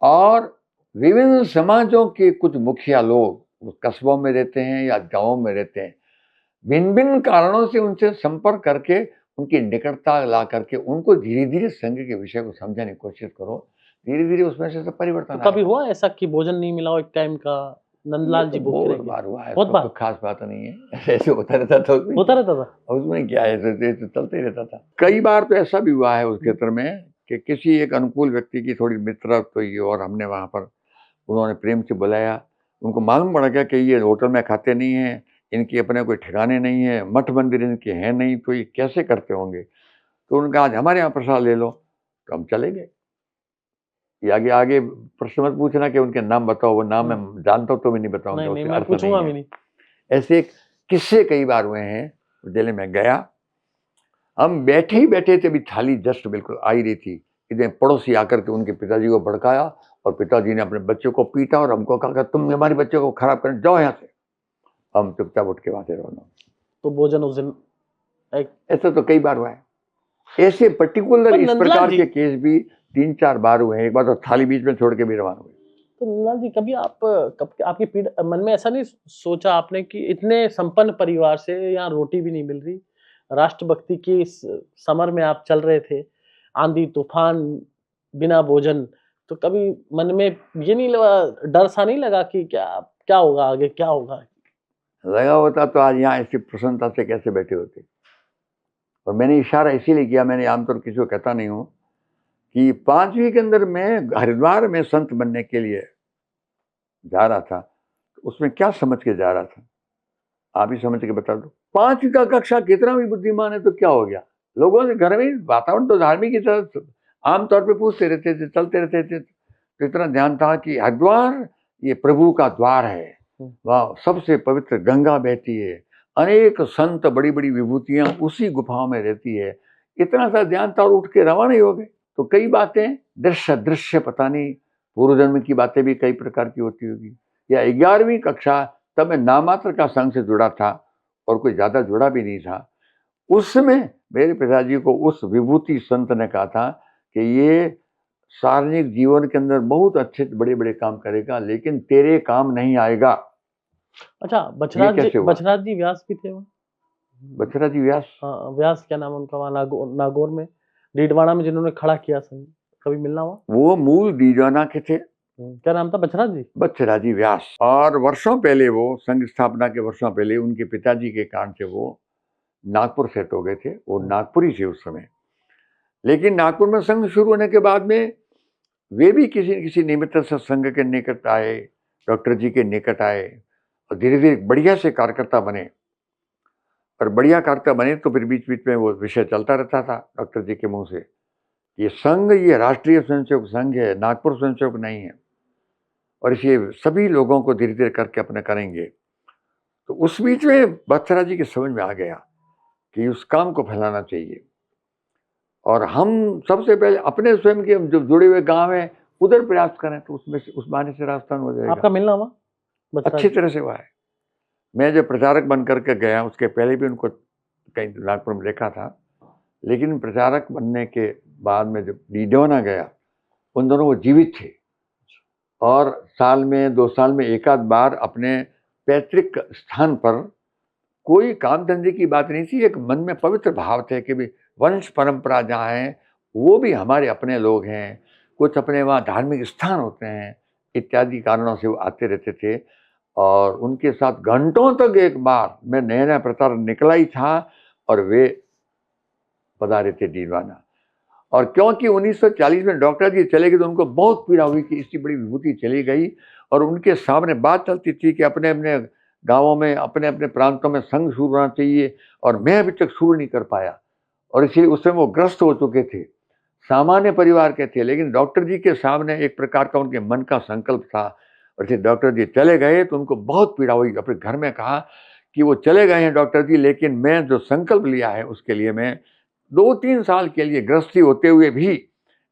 और विभिन्न समाजों के कुछ मुखिया लोग वो कस्बों में रहते हैं या गांवों में रहते हैं, भिन्न भिन्न कारणों से उनसे संपर्क करके उनकी निकटता ला करके उनको धीरे धीरे संघ के विषय को समझने की कोशिश करो। धीरे धीरे उसमें से सब परिवर्तन तो कभी आएगा। हुआ ऐसा कि भोजन नहीं मिला हो एक टाइम का, ये नंदलाल जी तो भूखे रह बहुत गए? बार हुआ है, बहुत तो बार खास बात नहीं है। ऐसे होता रहता था, उसमें होता क्या, रहता था। उसमें क्या है, ये तो चलते ही रहता था। कई बार तो ऐसा भी हुआ है उस क्षेत्र में कि किसी एक अनुकूल व्यक्ति की थोड़ी मित्रता हुई और हमने वहां पर, उन्होंने प्रेम से बुलाया, उनको मालूम पड़ गया कि ये होटल में खाते नहीं हैं, इनके अपने कोई ठिकाने नहीं है, मठ मंदिर इनके हैं नहीं, तो ये कैसे करते होंगे। तो उनका आज हमारे यहाँ प्रसाद ले लो, तो हम चले गए। ये आगे आगे प्रश्न मत पूछना कि उनके नाम बताओ, वो नाम मैं जानता हूँ तो भी नहीं बताऊंगा, नहीं नहीं, उसका मैं अर्थ पूछूंगा नहीं भी है। नहीं। ऐसे किस्से कई बार हुए हैं। जिले में गया, हम बैठे ही बैठे थे, अभी थाली जस्ट बिल्कुल आ ही रही थी, इतने पड़ोसी आकर के उनके पिताजी को भड़काया, और पिताजी ने अपने बच्चों को पीटा और हमको कहा तुम हमारे बच्चों को खराब कर जाओ यहाँ से। हम चुपचाप उठ के वहां से रवाना। तो भोजन उस दिन एक, ऐसा तो कई बार हुआ है। ऐसे पर्टिकुलर पर इस नंदलाल प्रकार जी, के केस भी 3-4 बार हुए हैं। एक बार तो थाली बीच में छोड़ के भी रवाना हुए। तो नंदलाल जी, कभी आप कब आपकी पीड़ा मन में ऐसा नहीं सोचा आपने कि इतने संपन्न परिवार से यहाँ रोटी भी नहीं मिल रही, राष्ट्रभक्ति की इस समर में आप चल रहे थे, आंधी तूफान, बिना भोजन, तो कभी मन में ये नहीं लगा, डर सा नहीं लगा कि क्या क्या होगा आगे, क्या होगा? लगा होता तो आज यहाँ ऐसी प्रसन्नता से कैसे बैठे होते। और मैंने इशारा इसीलिए किया, मैंने आमतौर किसी को कहता नहीं हूँ, कि 5वीं के अंदर मैं हरिद्वार में संत बनने के लिए जा रहा था, तो उसमें क्या समझ के जा रहा था, आप ही समझ के बता दो। 5वीं का कक्षा कितना भी बुद्धिमान है तो क्या हो गया, लोगों से घर में वातावरण तो धार्मिक की तरह आमतौर पे पूछते रहते थे, चलते रहते थे, तो इतना ध्यान था कि हरिद्वार ये प्रभु का द्वार है, वहाँ सबसे पवित्र गंगा बहती है, अनेक संत बड़ी बड़ी विभूतियां उसी गुफाओं में रहती है। इतना सा ध्यान था और उठ के रवाना ही हो गए। तो कई बातें दृश्य दृश्य पता नहीं, पूर्व जन्म की बातें भी कई प्रकार की होती होगी। या 11वीं कक्षा, तब मैं नामात्र का संघ से जुड़ा था और कोई ज्यादा जुड़ा भी नहीं था। उस समय मेरे पिताजी को उस विभूति संत ने कहा था कि ये सार्वजनिक जीवन के अंदर बहुत अच्छे बड़े बड़े काम करेगा, लेकिन तेरे काम नहीं आएगा। अच्छा, ये कैसे हुआ? बछराज जी व्यास भी थे वहाँ? बछराजी व्यास? हाँ, व्यास क्या नाम है उनका, वहाँ नागौर में, डीडवाना में, जिन्होंने खड़ा किया संघ, कभी मिलना हुआ? वो मूल दीजवाना के थे, क्या नाम था, बछराज जी? बछराजी व्यास। और वर्षों पहले, वो संघ स्थापना के वर्षों पहले, उनके पिताजी के कारण से वो नागपुर सेट हो गए थे। वो नागपुरी थे उस समय। लेकिन नागपुर में संघ शुरू होने के बाद में वे भी किसी न किसी निमित्त से संघ के निकट आए, डॉक्टर जी के निकट आए, और धीरे धीरे बढ़िया से कार्यकर्ता बने। और बढ़िया कार्यकर्ता बने तो फिर बीच बीच में वो विषय चलता रहता था डॉक्टर जी के मुंह से, ये संघ ये राष्ट्रीय स्वयंसेवक संघ है, नागपुर स्वयंसेवक नहीं है, और इसे सभी लोगों को धीरे धीरे करके अपने करेंगे। तो उस बीच में बत्सरा जी के समझ में आ गया कि उस काम को फैलाना चाहिए, और हम सबसे पहले अपने स्वयं के जो जुड़े हुए गांव है उधर प्रयास करें, तो उसमें से उस बहाने से रास्ता हो जाएगा। आपका मिलना हुआ बछराज अच्छी जी? तरह से हुआ है। मैं जब प्रचारक बन करके गया, उसके पहले भी उनको कहीं नागपुर में देखा था, लेकिन प्रचारक बनने के बाद में जब डीडवाना गया, उन दोनों वो जीवित थे। और साल में 2 साल में एक आध बार अपने पैतृक स्थान पर, कोई काम धंधे की बात नहीं थी, एक मन में पवित्र भाव थे कि भी वंश परंपरा जहाँ है वो भी हमारे अपने लोग हैं, कुछ अपने वहाँ धार्मिक स्थान होते हैं, इत्यादि कारणों से वो आते रहते थे। और उनके साथ घंटों तक एक बार मैं नया नया प्रचार निकला ही था और वे पधारे थे डीडवाना। और क्योंकि 1940 में डॉक्टर जी चले गए तो उनको बहुत पीड़ा हुई कि इतनी बड़ी विभूति चली गई, और उनके सामने बात चलती थी कि अपने अपने गांवों में, अपने अपने प्रांतों में संघ शुरू होना चाहिए, और मैं अभी तक शुरू नहीं कर पाया। और इसलिए उस समय वो ग्रस्त हो चुके थे, सामान्य परिवार के थे, लेकिन डॉक्टर जी के सामने एक प्रकार का उनके मन का संकल्प था। और जब डॉक्टर जी चले गए तो उनको बहुत पीड़ा हुई। अपने घर में कहा कि वो चले गए हैं डॉक्टर जी, लेकिन मैं जो संकल्प लिया है उसके लिए मैं 2-3 साल के लिए गृहस्थी होते हुए भी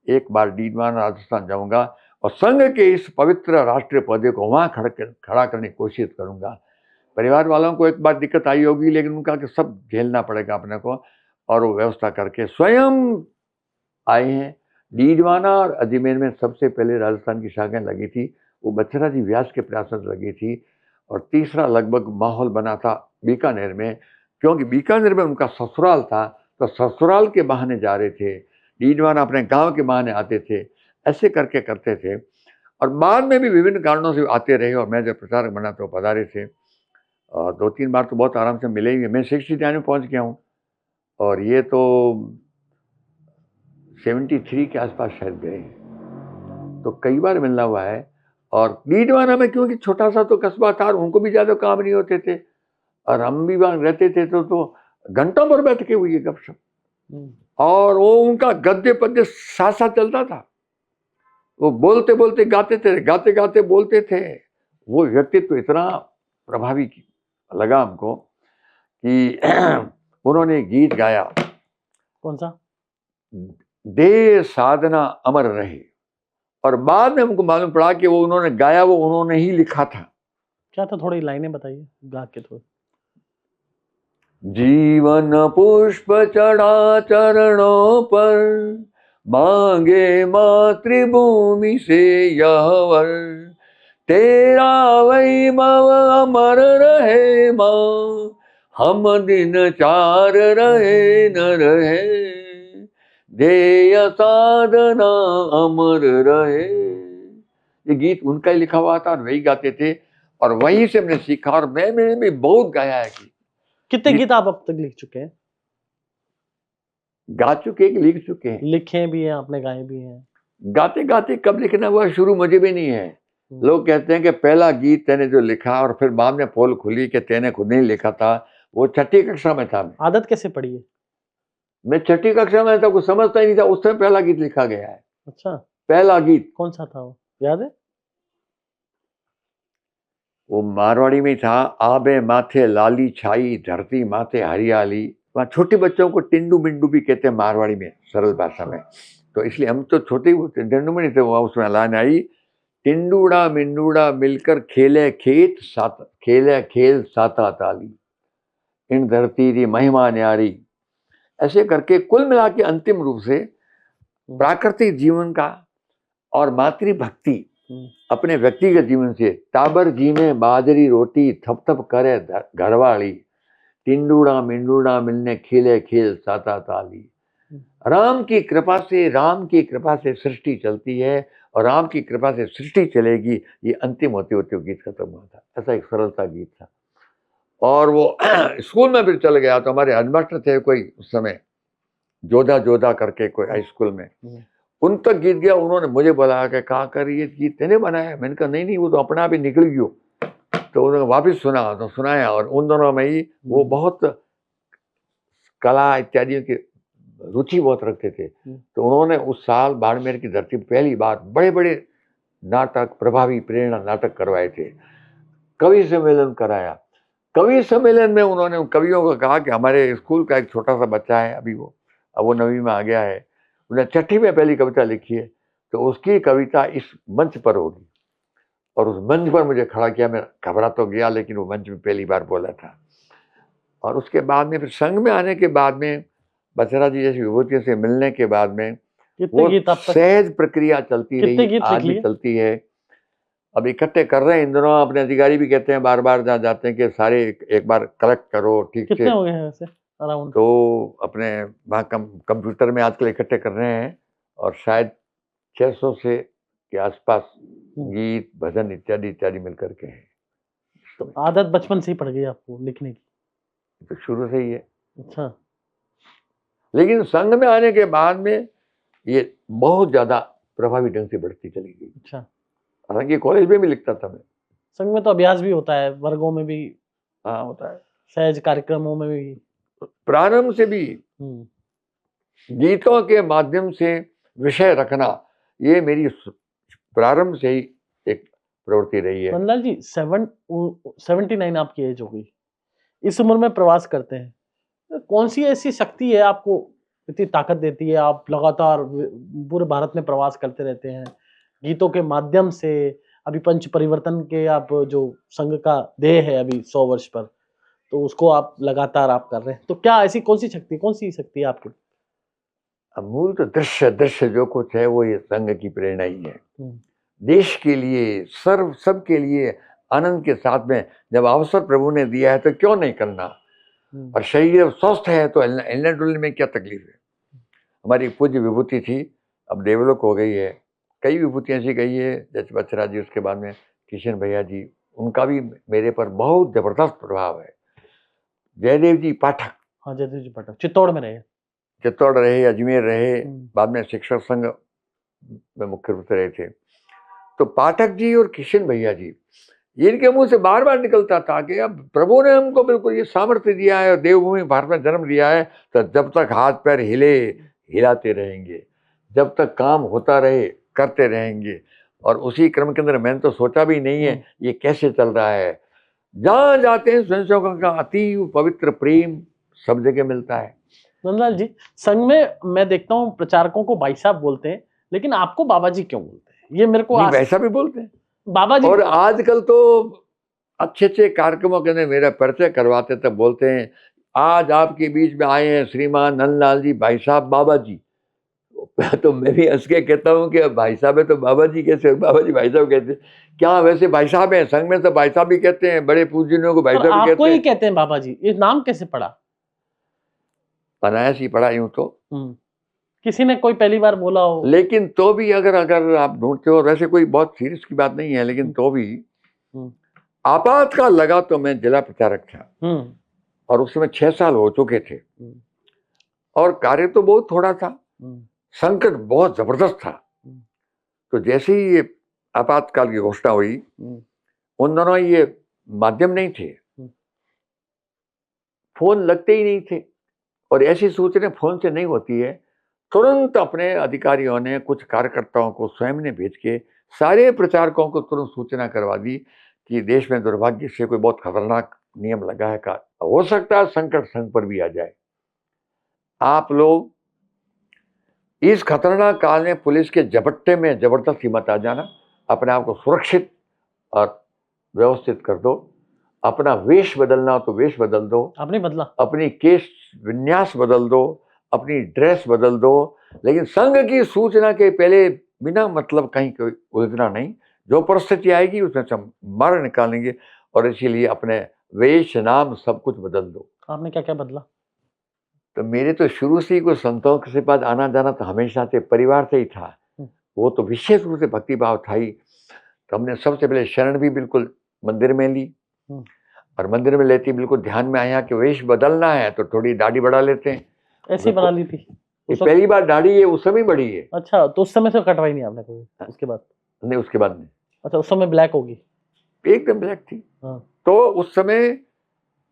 एक बार डीडवाना राजस्थान जाऊंगा और संघ के इस पवित्र राष्ट्रीय पौधे को वहाँ खड़ा करने की कोशिश करूंगा। परिवार वालों को एक बार दिक्कत आई होगी, लेकिन उनका कि सब झेलना पड़ेगा अपने को, और वो व्यवस्था करके स्वयं आए हैं। डीडवाना और अजमेर में सबसे पहले राजस्थान की शाखाएं लगी थी, वो बच्चरा जी व्यास के प्रयास से लगी थी। और तीसरा लगभग माहौल बना था बीकानेर में, क्योंकि बीकानेर में उनका ससुराल था, तो ससुराल के बहाने जा रहे थे, डीडवाना अपने गांव के बहाने आते थे, ऐसे करके करते थे। और बाद में भी विभिन्न कारणों से आते रहे, और मैं जब प्रचारक बना तो पधारे थे, और 2-3 बार तो बहुत आराम से मिले ही। मैं 69 में पहुंच गया हूँ, और ये तो 73 के आसपास शायद गए, तो कई बार मिलना हुआ है। और डीडवाना में क्योंकि छोटा सा तो कस्बा था, उनको भी ज़्यादा काम नहीं होते थे, और हम भी वहाँ रहते थे, तो घंटों पर बैठ के हुई है गपशप, और वो उनका गद्य पद्य साथ साथ चलता था। वो बोलते बोलते गाते थे, गाते गाते बोलते थे। वो व्यक्तित्व इतना प्रभावी लगा हमको कि उन्होंने गीत गाया, कौन सा? दे साधना अमर रहे, और बाद में हमको मालूम पड़ा कि वो उन्होंने गाया, वो उन्होंने ही लिखा था। क्या था? थोड़ी लाइनें बताइए गा के थोड़ी। जीवन पुष्प चढ़ा चरणों पर, मांगे मातृभूमि से यह वर, तेरा वैभव अमर रहे माँ, हम दिन चार रहे न रहे, ध्येय साधना अमर रहे। ये गीत उनका ही लिखा हुआ था और वही गाते थे, और वहीं से हमने सीखा, और मैंने भी बहुत गाया है गीत। कितने गीत आप अब तक लिख चुके हैं? गा चुके कि लिख चुके हैं? लिखे भी हैं आपने, गाए भी हैं। गाते गाते कब लिखना हुआ शुरू मुझे भी नहीं है। लोग कहते हैं कि पहला गीत तेने जो लिखा, और फिर बाद में पोल खुली कि तेने खुद नहीं लिखा था, वो 6ठी कक्षा में था। आदत कैसे पड़ी है? मैं 6ठी कक्षा में था, कुछ समझता ही नहीं था, उस समय पहला गीत लिखा गया है। अच्छा, पहला गीत कौन सा था वो, याद है? वो मारवाड़ी में था, आबे माथे लाली छाई, धरती माथे हरियाली। वहाँ छोटे बच्चों को टिंडू मिंडू भी कहते हैं मारवाड़ी में, सरल भाषा में, तो इसलिए हम तो छोटे टिंडू में नहीं थे। वहाँ उसमें लाइन आई, टिंडूड़ा मिंडूड़ा मिलकर खेले खेत सात, खेले खेल साता ताली, इन धरती री महिमा न्यारी। ऐसे करके कुल मिला के अंतिम रूप से प्राकृतिक जीवन का और मातृभक्ति अपने व्यक्तिगत जीवन से, टाबर जी में बाजरी रोटी थप थप करे घरवाली, टिंडूड़ा मिंडूड़ा मिलने खेले खेल साता ताली। राम की कृपा से, राम की कृपा से सृष्टि चलती है, और राम की कृपा से सृष्टि चलेगी। ये अंतिम होते होते गीत खत्म हुआ था। ऐसा एक सरल सा गीत था। और वो स्कूल में फिर चल गया, तो हमारे हेडमास्टर थे कोई उस समय, जोधा जोधा करके कोई हाई स्कूल में, उन तक गीत गया। उन्होंने मुझे बुला के कहा, कर ये गीत तेने बनाया? मैंने कहा नहीं नहीं, वो तो अपना आप ही निकल गयो। तो उन्होंने वापिस सुना, तो सुनाया, और उन दोनों में ही वो बहुत कला इत्यादि की रुचि बहुत रखते थे। तो उन्होंने उस साल बाड़मेर की धरती पहली बार बड़े बड़े नाटक, प्रभावी प्रेरणा नाटक करवाए थे। कवि सम्मेलन कराया। कवि सम्मेलन में उन्होंने कवियों को कहा कि हमारे स्कूल का एक छोटा सा बच्चा है, अभी अब वो 9वीं में आ गया है, उन्हें 6ठी में पहली कविता लिखी है, तो उसकी कविता इस मंच पर होगी। और उस मंच पर मुझे खड़ा किया। मैं घबरा तो गया, लेकिन वो मंच में पहली बार बोला था। और उसके बाद में फिर संघ में आने के बाद में, बचरा जी जैसी विभूतियों से मिलने के बाद में, वो सहज प्रक्रिया चलती रही, आज भी चलती है। अब इकट्ठे कर रहे हैं इन दिनों, अपने अधिकारी भी कहते हैं बार बार जहाँ जाते हैं कि सारे एक बार कलेक्ट करो ठीक कितने से। हो गए हैं वैसे अराउंड? तो अपने वहाँ कंप्यूटर में आजकल इकट्ठे कर रहे हैं और शायद 600 से के आसपास गीत भजन इत्यादि इत्यादि मिल करके हैं। तो आदत बचपन से ही पड़ गई आपको लिखने की? तो शुरू से ही है, अच्छा। लेकिन संघ में आने के बाद में ये बहुत ज्यादा प्रभावी ढंग से बढ़ती चली गई। अच्छा, हालांकि कॉलेज में भी लिखता था मैं। संघ में तो अभ्यास भी होता है, वर्गों में भी, हाँ होता है, सहज कार्यक्रमों में भी। प्रारंभ से भी गीतों के माध्यम से विषय रखना, ये मेरी प्रारंभ से ही एक प्रवृत्ति रही है। नंदलाल जी, 79 आपकी एज हो गई, इस उम्र में प्रवास करते हैं, तो कौन सी ऐसी शक्ति है आपको इतनी ताकत देती है, आप लगातार पूरे भारत में प्रवास करते रहते हैं गीतों के माध्यम से? अभी पंच परिवर्तन के आप जो संघ का देह है अभी 100 वर्ष पर, तो उसको आप लगातार आप कर रहे हैं, तो क्या ऐसी कौन सी शक्ति है आपकी? मूल तो दृश्य दृश्य जो कुछ है वो ये संघ की प्रेरणा ही है। देश के लिए, सबके लिए आनंद के साथ में जब अवसर प्रभु ने दिया है तो क्यों नहीं करना। और शरीर स्वस्थ है तो हिलने डुलने में क्या तकलीफ है। हमारी पूज्य विभूति थी, अब डेवलप हो गई है, कई विभूतियाँ ऐसी गई है, जैसे बचरा जी, उसके बाद में किशन भैया जी, उनका भी मेरे पर बहुत जबरदस्त प्रभाव है। जयदेव जी पाठक, हाँ जयदेव जी पाठक चित्तौड़ में रहे, चित्तौड़ रहे, अजमेर रहे, बाद में शिक्षक संघ में मुख्य रूप से रहे थे। तो पाठक जी और किशन भैया जी, ये इनके मुंह से बार बार निकलता था कि अब प्रभु ने हमको बिल्कुल ये सामर्थ्य दिया है और देवभूमि भारत में जन्म दिया है, तो जब तक हाथ पैर हिले हिलाते रहेंगे, जब तक काम होता रहे करते रहेंगे। और उसी क्रम के अंदर मैंने तो सोचा भी नहीं है ये कैसे चल रहा है। जहाँ जाते हैं स्वयंसेवकों का अति पवित्र प्रेम सब जगह मिलता है। नंदलाल जी, संघ में मैं देखता हूँ प्रचारकों को भाई साहब बोलते हैं, लेकिन आपको बाबा जी क्यों बोलते हैं? ये मेरे को वैसा भी बोलते हैं बाबा जी। और आजकल तो अच्छे अच्छे कार्यक्रमों के अंदर मेरा परिचय करवाते तब बोलते हैं आज आपके बीच में आए हैं श्रीमान नंदलाल जी भाई साहब बाबा जी। तो मैं भी हंस के कहता हूँ कि भाई साहब है तो बाबा जी कैसे, बाबा जी भाई साहब कहते हैं क्या? वैसे भाई साहब हैं, संघ में तो भाई साहब भी कहते हैं, बड़े पूजनीयों को भाई साहब भी आपको कहते ही हैं। कहते हैं बाबा जी, ये नाम कैसे पड़ा? अनायास ही पड़ा यूं तो, किसी ने कोई पहली बार बोला हो? लेकिन तो भी अगर आप ढूंढते हो, वैसे कोई बहुत सीरियस की बात नहीं है, लेकिन तो भी आपातकाल लगा तो मैं जिला प्रचारक था और उस समय 6 साल हो चुके थे और कार्य तो बहुत थोड़ा था, संकट बहुत जबरदस्त था। तो जैसे ही ये आपातकाल की घोषणा हुई, उन दोनों ये माध्यम नहीं थे, फोन लगते ही नहीं थे और ऐसी सूचना फोन से नहीं होती है। तुरंत अपने अधिकारियों ने कुछ कार्यकर्ताओं को स्वयं ने भेज के सारे प्रचारकों को तुरंत सूचना करवा दी कि देश में दुर्भाग्य से कोई बहुत खतरनाक नियम लगा है, का हो सकता है संकट संघ पर भी आ जाए। आप लोग इस खतरनाक काल में पुलिस के झपट्टे में जबरदस्ती मत आ जाना, अपने आप को सुरक्षित और व्यवस्थित कर दो, अपना वेश बदलना हो तो वेश बदल दो, आपने बदला, अपनी केश विन्यास बदल दो, अपनी ड्रेस बदल दो, लेकिन संघ की सूचना के पहले बिना मतलब कहीं कोई उलझना नहीं। जो परिस्थिति आएगी उसमें से हम मार्ग निकालेंगे और इसीलिए अपने वेश नाम सब कुछ बदल दो। आपने क्या क्या बदला? तो मेरे तो शुरू से ही कोई संतों के पास आना जाना तो हमेशा से परिवार से ही था, वो तो विशेष रूप से भक्ति भाव था ही। तो हमने सबसे पहले शरण भी बिल्कुल मंदिर में ली और मंदिर में लेती बिल्कुल ध्यान में आया कि वेश बदलना है तो थोड़ी दाढ़ी बढ़ा लेते हैं। ऐसी बढ़ा ली थी? पहली बार दाढ़ी है उस समय बढ़ी है। अच्छा, तो उस समय से कटवाई नहीं आपने कोई? उसके बाद नहीं, उसके बाद नहीं। अच्छा, उस समय ब्लैक होगी? एकदम ब्लैक थी। तो उस समय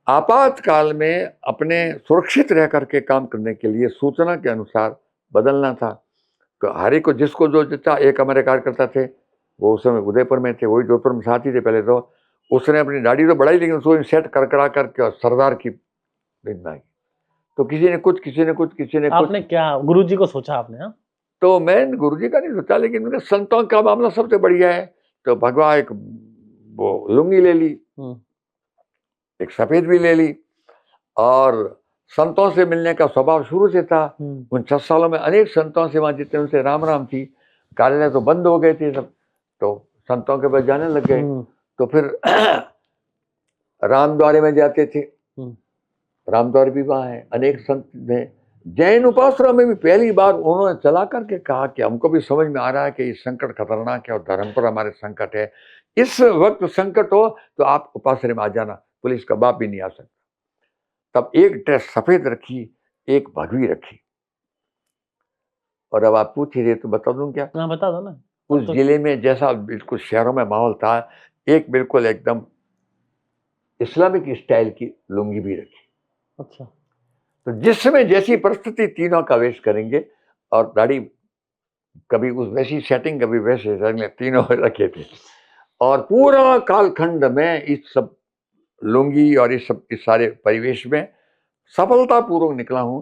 आपातकाल में अपने सुरक्षित रह करके काम करने के लिए सूचना के अनुसार बदलना था। तो हर एक को जिसको जो जितना, एक हमारे कार्यकर्ता थे वो उस समय उदयपुर में थे, वही जोधपुर में साथी थे पहले, तो उसने अपनी दाढ़ी तो बढ़ाई लेकिन उसको सेट करकरा करके और सरदार की बिंदाई। तो किसी ने कुछ, किसी ने कुछ, किसी ने आपने कुछ। क्या गुरुजी को सोचा आपने? हाँ, तो मैं गुरुजी का नहीं सोचा, लेकिन मैंने संतों का मामला सबसे बढ़िया है। तो भगवा एक वो लुंगी ले ली, एक सफेद भी ले ली और संतों से मिलने का स्वभाव शुरू से था। उन 6 सालों में अनेक संतों से वहां जितने उनसे राम राम थी। कार्यालय तो बंद हो गए थे सब, तो संतों के पास जाने लग गए। हम्म, तो फिर रामद्वारे में जाते थे, हम्म, रामद्वार भी वहाँ है, अनेक संत हैं। जैन उपासना में भी पहली बार उन्होंने चला करके कहा कि हमको भी समझ में आ रहा है कि ये संकट खतरनाक है और धर्म पर हमारे संकट है। इस वक्त संकट हो तो आप उपासना में आ जाना, पुलिस का बाप भी नहीं आ सकता। तब एक ड्रेस सफेद रखी, एक भगवी रखी। और अब आप पूछ ही रहे तो बता दूं क्या? हाँ बता दो ना। उस अब तो जिले में जैसा बिल्कुल शहरों में माहौल था, एक बिल्कुल एकदम इस्लामिक स्टाइल की लुंगी भी रखी। अच्छा, तो जिस समय जैसी परिस्थिति तीनों का वेश करेंगे, और दाढ़ी कभी उस वैसी सेटिंग, कभी वैसे सेटिंग, तीनों रखे थे। और पूरा कालखंड में इस सब लुंगी और इस सारे परिवेश में सफलतापूर्वक निकला हूं।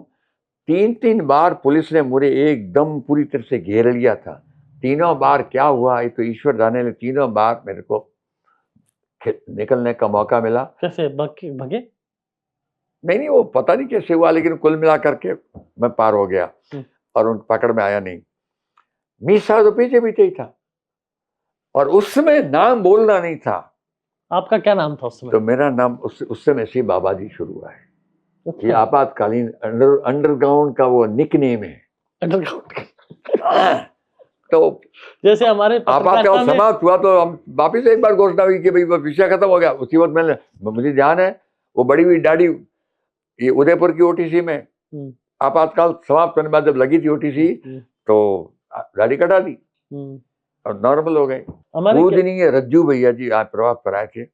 3-3 बार पुलिस ने मुझे एकदम पूरी तरह से घेर लिया था। तीनों बार क्या हुआ ये तो ईश्वर जाने, ले तीनों बार मेरे को निकलने का मौका मिला। कैसे भगे भगे? नहीं, वो पता नहीं कैसे हुआ, लेकिन कुल मिला करके मैं पार हो गया हम्म, और उन पकड़ में आया नहीं। मीसा तो पीछे पीछे ही था, और उस समय नाम बोलना नहीं था। आपका क्या नाम था उस समय? तो मेरा नाम उस समय से बाबा जी शुरू हुआ है। ये अच्छा, आपातकालीन अंडरग्राउंड का वो निक नेम है। अंडरग्राउंड। तो जैसे हमारे आपातकाल पत्रकारिता में। समाप्त हुआ तो हम वापिस एक बार घोषणा हुई कि भाई वो विषय खत्म हो गया। उसी वक्त मैंने, मुझे ध्यान है, वो बड़ी हुई दाढ़ी, ये उदयपुर की ओटीसी में हम्म, आपातकाल समाप्त होने के बाद जब लगी थी ओटीसी, हम्म, तो दाढ़ी कटा दी हम्म, और नॉर्मल हो गए। हमारे वो क्या। दिन ये रज्जू भैया जी आज प्रभात पर आए थे।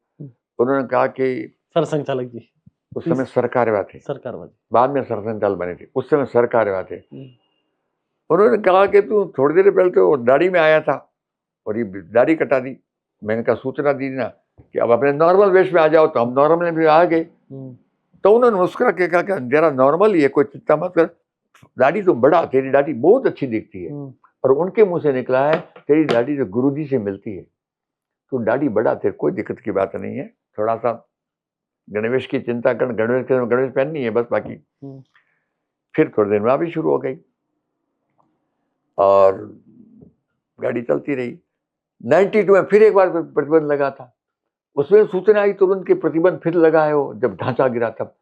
उन्होंने कहा कि सरसंघ चालक जी, उस समय सरकार थे, सरकार वाले। बाद में सरसंघचालक बने थे, उस समय सरकार थे। उन्होंने कहा कि तू थोड़ी देर पहले तो दाढ़ी में आया था और ये दाढ़ी कटा दी। मैंने कहा सूचना दी ना कि अब अपने नॉर्मल वेश में आ जाओ, तो हम नॉर्मल में आ गए। तो उन्होंने मुस्कुरा के कहा कि अंधेरा नॉर्मल ही है, कोई चिंता मत कर, दाढ़ी तो बड़ा, तेरी दाढ़ी बहुत अच्छी दिखती है। और उनके मुंह से निकला है, तेरी दाढ़ी तो गुरुजी से मिलती है, तो दाढ़ी बड़ा, तेरे कोई दिक्कत की बात नहीं है। थोड़ा सा गणवेश की चिंता कर, गणवेश पहननी है बस, बाकी। फिर थोड़ी देर में भी शुरू हो गई और गाड़ी चलती रही। 92 में फिर एक बार प्रतिबंध लगा था, उसमें सूचना आई तुरंत के प्रतिबंध फिर लगा है। वो जब ढांचा गिरा तब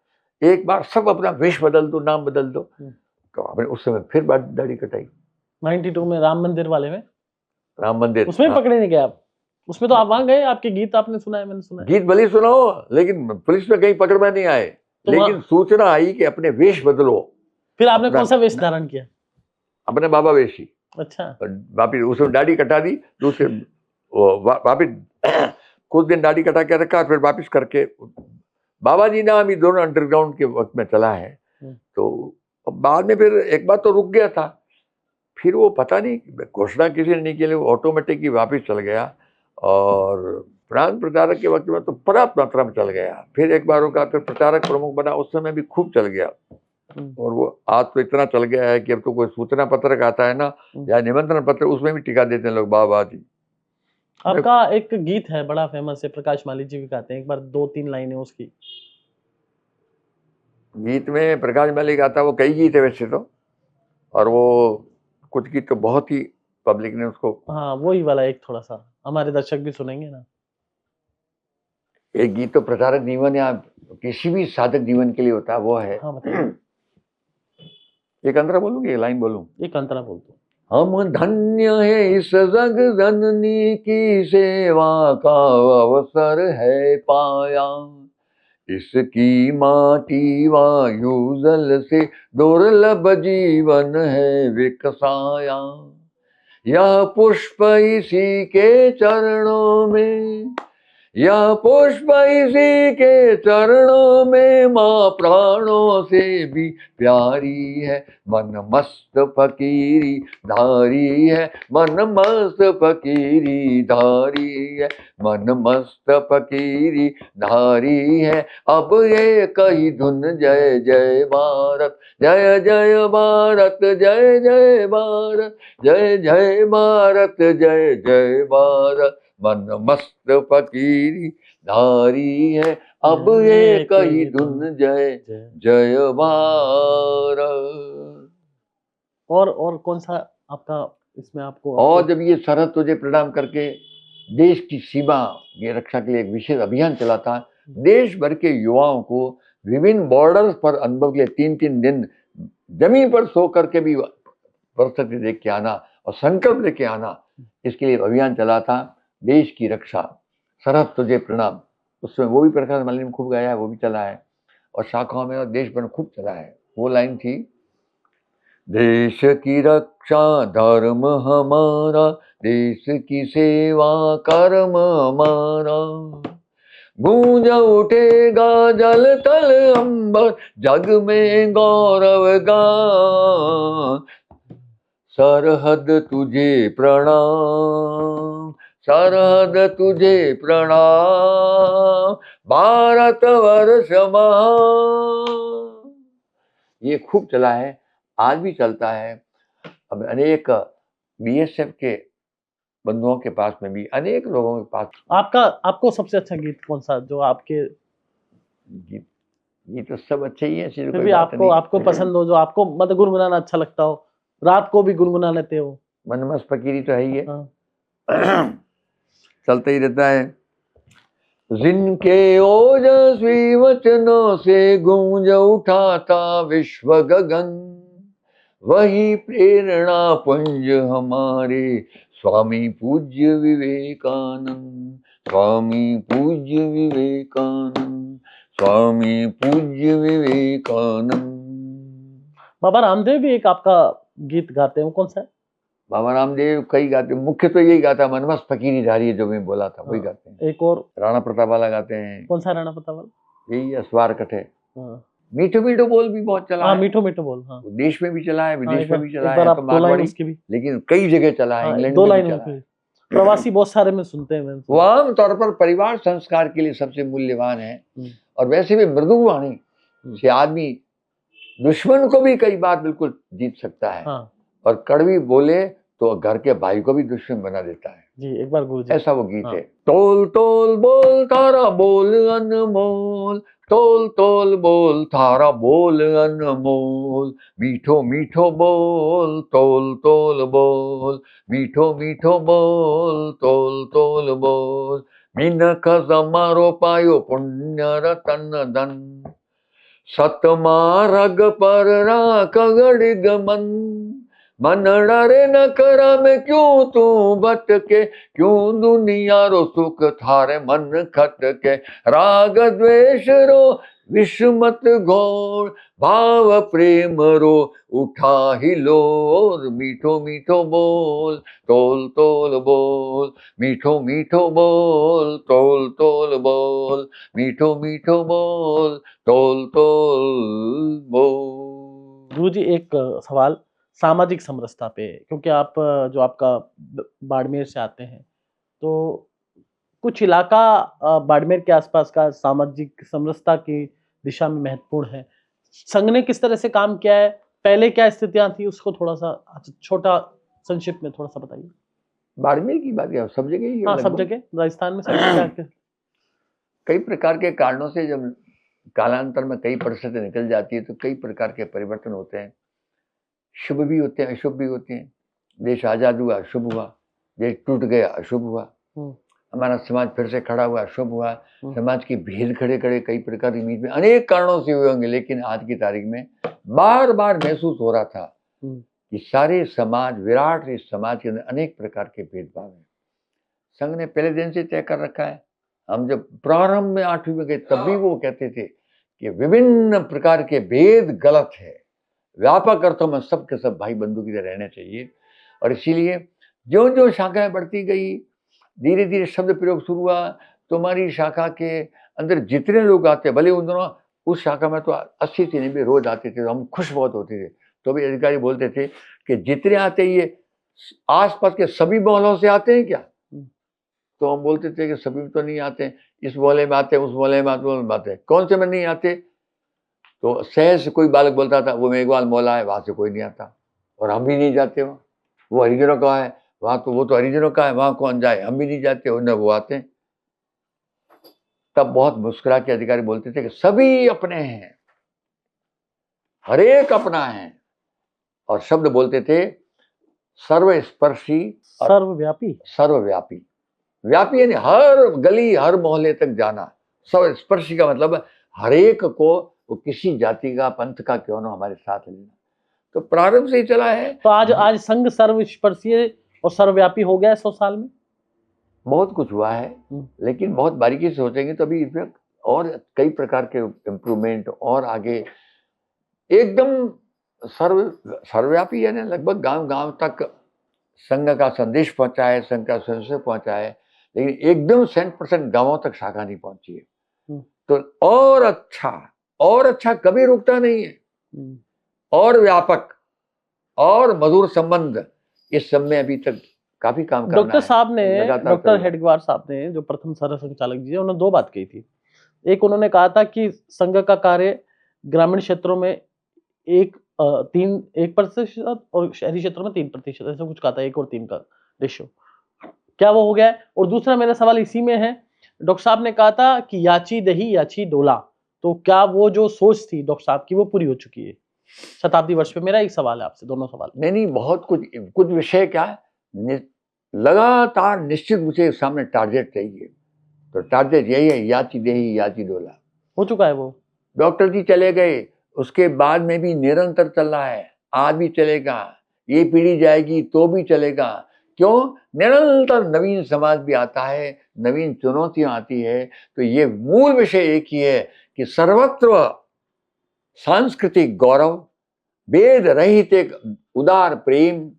एक बार सब अपना वेश बदल दो, नाम बदल दो। तो हमने उस समय फिर दाढ़ी कटाई। 92 में राम मंदिर वाले में, राम मंदिर, उसमें हाँ। पकड़े नहीं गए आप? उसमें तो आप वहां गए, आपके गीत आपने सुना है, मैंने सुना है। गीत भले ही सुनाओ, लेकिन पुलिस में कहीं पकड़ में नहीं आए। तो लेकिन सूचना आई कि अपने वेश बदलो। फिर आपने अपना कौन सा वेश धारण किया? अपने बाबा वेश ही। अच्छा, वापिस उसमें दाढ़ी कटा दी, दूसरे वापिस कुछ दिन दाढ़ी कटा के रखा, फिर वापिस करके बाबा जी नाम ये दोनों अंडरग्राउंड के वक्त में चला है। तो बाद में फिर एक बार तो रुक गया था, फिर वो पता नहीं घोषणा किसी ने नहीं की, वो ऑटोमेटिक ही वापिस चल गया। और प्रांत प्रचारक के वक्त में तो पर्याप्त मात्रा में चल गया। फिर एक बार का फिर प्रचारक प्रमुख बना, उस समय भी खूब चल गया। और वो आज तो इतना चल गया है कि अब तो कोई सूचना पत्रक आता है ना, या निमंत्रण पत्र, उसमें भी टिका देते हैं लोग, बाबा जी। आपका एक गीत है बड़ा फेमस है, प्रकाश माली जी भी गाते हैं, एक बार 2-3 लाइनें उसकी। गीत में प्रकाश माली गाता, वो कई गीत है वैसे तो, और वो कुछ गीत तो बहुत ही पब्लिक ने उसको। हाँ वही वाला एक थोड़ा सा हमारे दर्शक भी सुनेंगे ना। एक गीत तो प्रचारक जीवन या किसी भी साधक जीवन के लिए होता है, वो है। हाँ बताइए। एक अंतरा बोलूंगी, एक लाइन बोलूं? एक अंतरा बोल दो। हम धन्य है इस जग जननी की सेवा का अवसर है पाया, इसकी माटी वायु जल से दुर्लभ जीवन है विकसाया। यह पुष्प इसी के चरणों में, यह पुष्प इसी के चरणों में, माँ प्राणों से भी प्यारी है। मन मस्त फकीरी धारी है, मन मस्त फकीरी धारी है, मन मस्त फकीरी धारी है। अब ये कही धुन, जय जय भारत, जय जय भारत, जय जय भारत, जय जय भारत, जय जय भारत। मन मस्त फकीरी धारी है, अब ये कही धुन, जय जय भारत। और कौन सा आपका इसमें आपको और जब ये शरद तुझे प्रणाम करके देश की सीमा की रक्षा के लिए एक विशेष अभियान चला था। देश भर के युवाओं को विभिन्न बॉर्डर्स पर अनुभव के लिए 3-3 दिन जमीन पर सो करके भी परिस्थिति देख के आना और संकल्प लेके आना, इसके लिए अभियान चला था। देश की रक्षा, सरहद तुझे प्रणाम, उसमें वो भी प्रकाश मालिनी ने खूब गाया है, वो भी चला है और शाखाओं में और देश भर में खूब चला है। वो लाइन थी, देश की रक्षा धर्म हमारा, देश की सेवा कर्म हमारा, गूंज उठेगा जल तल अंबर, जग में गौरव गान, सरहद तुझे प्रणाम, सरहद तुझे प्रणाम, भारत वर्ष महान। ये खूब चला है, आज भी चलता है। अब अनेक बीएसएफ के बंधुओं के पास में भी, अनेक लोगों के पास आपको सबसे अच्छा गीत कौन सा जो आपके, गीत ये तो सब अच्छे ही है, फिर भी आपको पसंद हो, जो आपको मतलब गुनगुनाना अच्छा लगता हो, रात को भी गुनगुना लेते हो? मनमस फकीरी तो है ही है। हाँ। चलता ही रहता है। जिनके ओजस्वी वचनों से गूंज उठाता विश्व गगन, वही प्रेरणा पुंज हमारे स्वामी पूज्य विवेकानंद, स्वामी पूज्य विवेकानंद, स्वामी पूज्य विवेकानंद। बाबा रामदेव भी एक आपका गीत गाते हैं, वो कौन सा है? बाबा रामदेव कई गाते, मुख्य तो यही गाता, मनमस फकीरी धारी जो मैं बोला था वही गाते हैं। एक और राणा प्रताप वाला गाते हैं। कौन सा राणा प्रताप वाला? यही अस्वार कटे। हाँ। मीठो मीठो बोल भी बहुत चला हाँ, है। मीठो मीठो बोल, हाँ। देश में भी चला है, विदेश में भी चला एक बार है, आप तो 2 लाइन मारवाड़ी, उसकी भी। लेकिन कई जगह चला है, हाँ, इंग्लैंड 2 में भी लाइन चला उसकी है। भी। प्रवासी बहुत सारे में सुनते हैं मैंने। वो आम तौर पर परिवार संस्कार के लिए सबसे मूल्यवान है। और वैसे भी मृदु वाणी से आदमी दुश्मन को भी कई बार बिल्कुल जीत सकता है। हाँ। और कड़वी बोले तो घर के भाई को भी दुश्मन बना देता है जी, एक बार गुरुजी, ऐसा वो गीत हाँ। है। तोल तोल बोल थारा बोल अनमोल, तोल तोल बोल थारा बोल अनमोल, मीठो मीठो बोल तोल तोल बोल, मीठो मीठो बोल तोल तोल बोल, मिनख समारो पायो पुण्य रतन धन, सतमार्ग पर राख गड़िग मन, मन डरे न करा में क्यों तू भटके, क्यों दुनिया रो सुख थारे मन खटके, राग द्वेष रो विष मत घोर, भाव प्रेम रो उठा ही लोर, मीठो मीठो बोल तोल तोल बोल, मीठो मीठो बोल तोल तोल बोल, मीठो मीठो बोल तोल तोल बोल। गुरुजी, एक सवाल सामाजिक समरसता पे, क्योंकि आप जो आपका बाड़मेर से आते हैं, तो कुछ इलाका बाड़मेर के आसपास का सामाजिक समरसता की दिशा में महत्वपूर्ण है। संघ ने किस तरह से काम किया है, पहले क्या स्थितियां थी, उसको थोड़ा सा छोटा संक्षिप्त में थोड़ा सा बताइए। बाड़मेर की बात है, सब जगह ही है। हाँ, सब जगह राजस्थान में सब जगह कई प्रकार के कारणों से जब कालांतर में कई परिस्थितियां निकल जाती है तो कई प्रकार के परिवर्तन होते हैं, शुभ भी होते हैं, अशुभ भी होते हैं। देश आजाद हुआ, शुभ हुआ। देश टूट गया, अशुभ हुआ। हमारा समाज फिर से खड़ा हुआ, शुभ हुआ। समाज की भीड़ खड़े खड़े कई प्रकार की बीच में अनेक कारणों से हुए होंगे, लेकिन आज की तारीख में बार बार महसूस हो रहा था कि सारे समाज, विराट इस समाज के अंदर अनेक प्रकार के भेदभाव हैं। संघ ने पहले दिन से तय कर रखा है। हम जब प्रारंभ में 8वीं में गए तब भी वो कहते थे कि विभिन्न प्रकार के भेद गलत है, व्यापक अर्थों में सब के सब भाई बंधु की तरह रहने चाहिए। और इसीलिए जो जो शाखाएं बढ़ती गई, धीरे धीरे शब्द प्रयोग शुरू हुआ। तुम्हारी शाखा के अंदर जितने लोग आते, भले उन दोनों उस शाखा में तो 80 से 90 रोज आते थे, तो हम खुश बहुत होते थे। तो भी अधिकारी बोलते थे कि जितने आते ये आसपास के सभी मोहल्लों से आते हैं क्या? तो हम बोलते थे कि सभी तो नहीं आते, इस मोहल्ले में आते, उस मोहल्ले में आते, कौन से में नहीं आते? तो सहज से कोई बालक बोलता था वो मेघवाल मोहल्ला है, वहां से कोई नहीं आता और हम भी नहीं जाते। वो हरिजनों का है, वहां तो वो तो हरिजनों का है, वहां कौन जाए, हम भी नहीं जाते, उन्हें वो आते हैं। तब बहुत मुस्कुरा के अधिकारी बोलते थे कि सभी अपने हैं, हर एक अपना है। और शब्द बोलते थे सर्वस्पर्शी, सर्वव्यापी, सर्वव्यापी। व्यापी यानी हर गली हर मोहल्ले तक जाना, सब स्पर्शी का मतलब हर एक को, वो किसी जाति का पंथ का क्यों ना, हमारे साथ लेना। तो प्रारंभ से ही चला है। तो आज संघ सर्वस्पर्शीय और सर्वव्यापी हो गया है 100 साल में। बहुत कुछ हुआ है, लेकिन बहुत बारीकी से सोचेंगे तो अभी इसमें और कई प्रकार के इम्प्रूवमेंट और आगे एकदम सर्वव्यापी यानी लगभग गांव गांव तक संघ का संदेश पहुंचा है, संघ का संदेश पहुंचा है, लेकिन एकदम 100% गांवों तक शाखा नहीं पहुंची है। तो और अच्छा कभी रुकता नहीं है, और व्यापक और मधुर संबंध, इस सब में अभी तक काफी काम करना है। डॉक्टर हेडगेवार साहब ने, जो प्रथम सरसंघचालक जी, उन्होंने 2 बात कही थी। एक उन्होंने कहा था कि संघ का कार्य ग्रामीण क्षेत्रों में 1% और शहरी क्षेत्रों में 3%, ऐसा कुछ कहा था, 1 और 3 का रेशियो। क्या वो हो गया है? और दूसरा मेरा सवाल इसी में है, डॉक्टर साहब ने कहा था कि याची दही याची डोला, तो क्या वो जो सोच थी डॉक्टर साहब की वो पूरी हो चुकी है शताब्दी वर्ष पे? मेरा एक सवाल है आपसे, दोनों सवाल। नहीं, बहुत कुछ विषय क्या है, लगातार निश्चित मुझे सामने टारगेट चाहिए, तो टारगेट यही है, याची दही याची डोला। हो चुका है वो। डॉक्टर जी चले गए, उसके बाद में भी निरंतर चल रहा है, आज भी चलेगा, ये पीढ़ी जाएगी तो भी चलेगा। क्यों? निरंतर नवीन समाज भी आता है, नवीन चुनौतियां आती है। तो ये मूल विषय एक ही है कि सर्वत्र सांस्कृतिक गौरव, भेद रहित एक उदार प्रेम,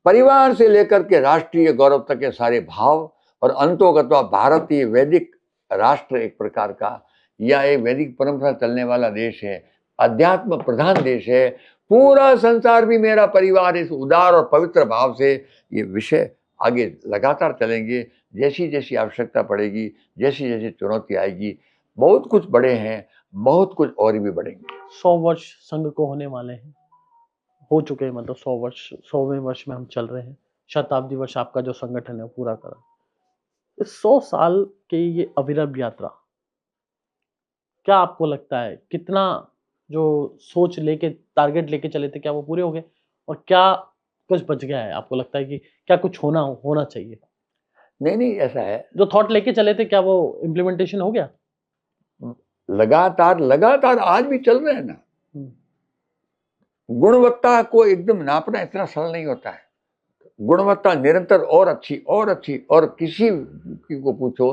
परिवार से लेकर के राष्ट्रीय गौरव तक के सारे भाव, और अंतोगत्वा भारतीय वैदिक राष्ट्र एक प्रकार का, या एक वैदिक परंपरा चलने वाला देश है, अध्यात्म प्रधान देश है, पूरा संसार भी मेरा परिवार, इस उदार और पवित्र भाव से ये विषय आगे लगातार चलेंगे। जैसी जैसी आवश्यकता पड़ेगी, जैसी जैसी चुनौती आएगी, बहुत कुछ बड़े हैं, बहुत कुछ और भी बढ़ेंगे। 100 वर्ष संघ को होने वाले हैं, हो चुके हैं, मतलब 100 वर्ष, 100वें वर्ष में हम चल रहे हैं। शताब्दी वर्ष आपका जो संगठन है पूरा करा। इस 100 साल के ये अविरल यात्रा, क्या आपको लगता है कितना जो सोच लेके, टारगेट लेके चले थे, क्या वो पूरे हो गए? और क्या कुछ बच गया है? आपको लगता है कि क्या कुछ होना चाहिए? नहीं, ऐसा है, जो थॉट लेके चले थे, क्या वो इम्प्लीमेंटेशन हो गया? लगातार आज भी चल रहे हैं ना। गुणवत्ता को एकदम नापना इतना सरल नहीं होता है। गुणवत्ता निरंतर और अच्छी और अच्छी, और किसी को पूछो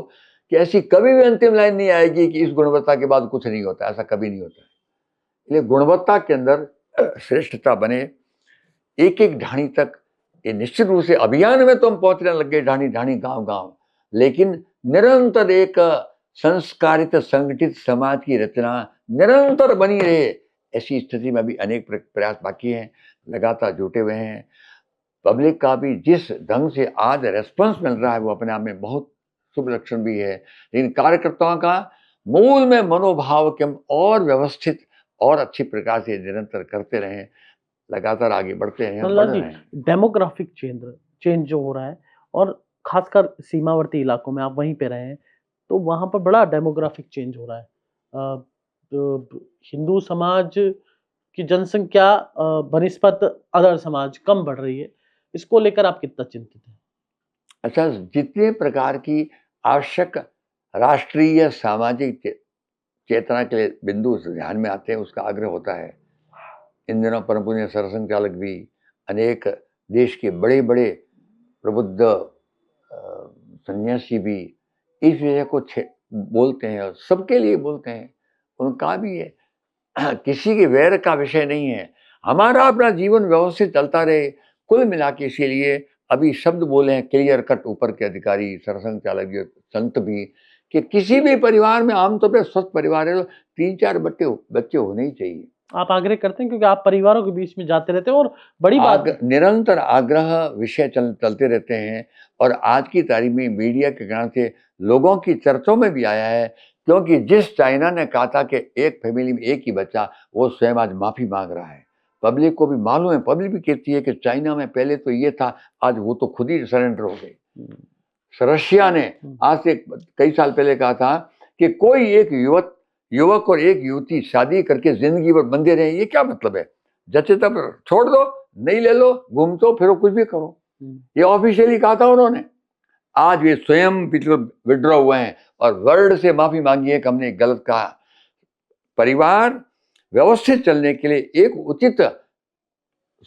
कि ऐसी कभी भी अंतिम लाइन नहीं आएगी कि इस गुणवत्ता के बाद कुछ नहीं होता, ऐसा कभी नहीं होता है। इसलिए गुणवत्ता के अंदर श्रेष्ठता बने, एक एक ढाणी तक। ये निश्चित रूप से अभियान में तो हम पहुंचने लग गए, ढाणी ढाणी गांव गांव, लेकिन निरंतर एक संस्कारित संगठित समाज की रचना निरंतर बनी रहे, ऐसी स्थिति में भी अनेक प्रयास बाकी हैं, लगातार जुटे हुए हैं। पब्लिक का भी जिस ढंग से आज रेस्पॉन्स मिल रहा है वो अपने आप में बहुत शुभ लक्षण भी है, लेकिन कार्यकर्ताओं का मूल में मनोभाव के हम और व्यवस्थित और अच्छी प्रकार से निरंतर करते रहें, लगातार आगे बढ़ते हैं, बढ़ रहे हैं। डेमोग्राफिक चेंज जो हो रहा है, और खासकर सीमावर्ती इलाकों में आप वहीं पे रहे हैं, तो वहां पर बड़ा डेमोग्राफिक चेंज हो रहा है। हिंदू समाज की जनसंख्या बनिस्पत अदर समाज कम बढ़ रही है, इसको लेकर आप कितना चिंतित हैं? अच्छा, जितने प्रकार की आवश्यक राष्ट्रीय सामाजिक चेतना के बिंदु ध्यान में आते हैं, उसका आग्रह होता है। इन दिनों परम पूज्य सरसंघचालक भी, अनेक देश के बड़े बड़े प्रबुद्ध सन्यासी भी इस विषय को बोलते हैं, और सबके लिए बोलते हैं। उनका भी है, किसी के वैर का विषय नहीं है, हमारा अपना जीवन व्यवस्थित चलता रहे, कुल मिला के। इसीलिए अभी शब्द बोले हैं क्लियर कट ऊपर के अधिकारी, सरसंघचालक भी, संत भी, कि किसी भी परिवार में, आमतौर पर स्वस्थ परिवार है तो 3-4 बच्चे होने ही चाहिए। आप आग्रह करते हैं क्योंकि आप परिवारों के बीच में जाते रहते हैं, और बड़ी बात, निरंतर आग्रह विषय चलते रहते हैं। और आज की तारीख में मीडिया के कारण से लोगों की चर्चाओं में भी आया है, क्योंकि जिस चाइना ने कहा था कि एक फैमिली में एक ही बच्चा, वो स्वयं आज माफी मांग रहा है। पब्लिक को भी मालूम है, पब्लिक भी कहती है कि चाइना में पहले तो ये था, आज वो तो खुद ही सरेंडर हो गए। रशिया ने आज से कई साल पहले कहा था कि कोई एक युवक और एक युवती शादी करके जिंदगी भर बंधे रहे, ये क्या मतलब है? जचे तब छोड़ दो, नहीं ले लो, घूम तो फिरो, कुछ भी करो। ये ऑफिशियली कहा था उन्होंने। आज वे स्वयं विड्रॉ हुए हैं और वर्ल्ड से माफी मांगी है कि हमने गलत कहा। परिवार व्यवस्थित चलने के लिए एक उचित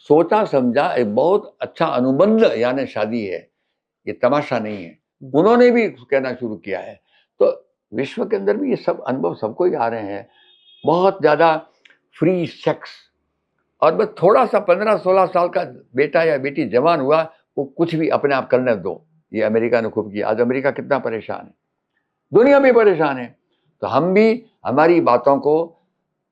सोचा समझा एक बहुत अच्छा अनुबंध यानी शादी है, ये तमाशा नहीं है। उन्होंने भी कहना शुरू किया है। तो विश्व के अंदर भी ये सब अनुभव सबको ही आ रहे हैं। बहुत ज्यादा फ्री सेक्स, और बस थोड़ा सा 15-16 साल का बेटा या बेटी जवान हुआ, वो कुछ भी अपने आप करने दो। ये अमेरिका ने खूब किया। आज अमेरिका कितना परेशान है, दुनिया भी परेशान है। तो हम भी हमारी बातों को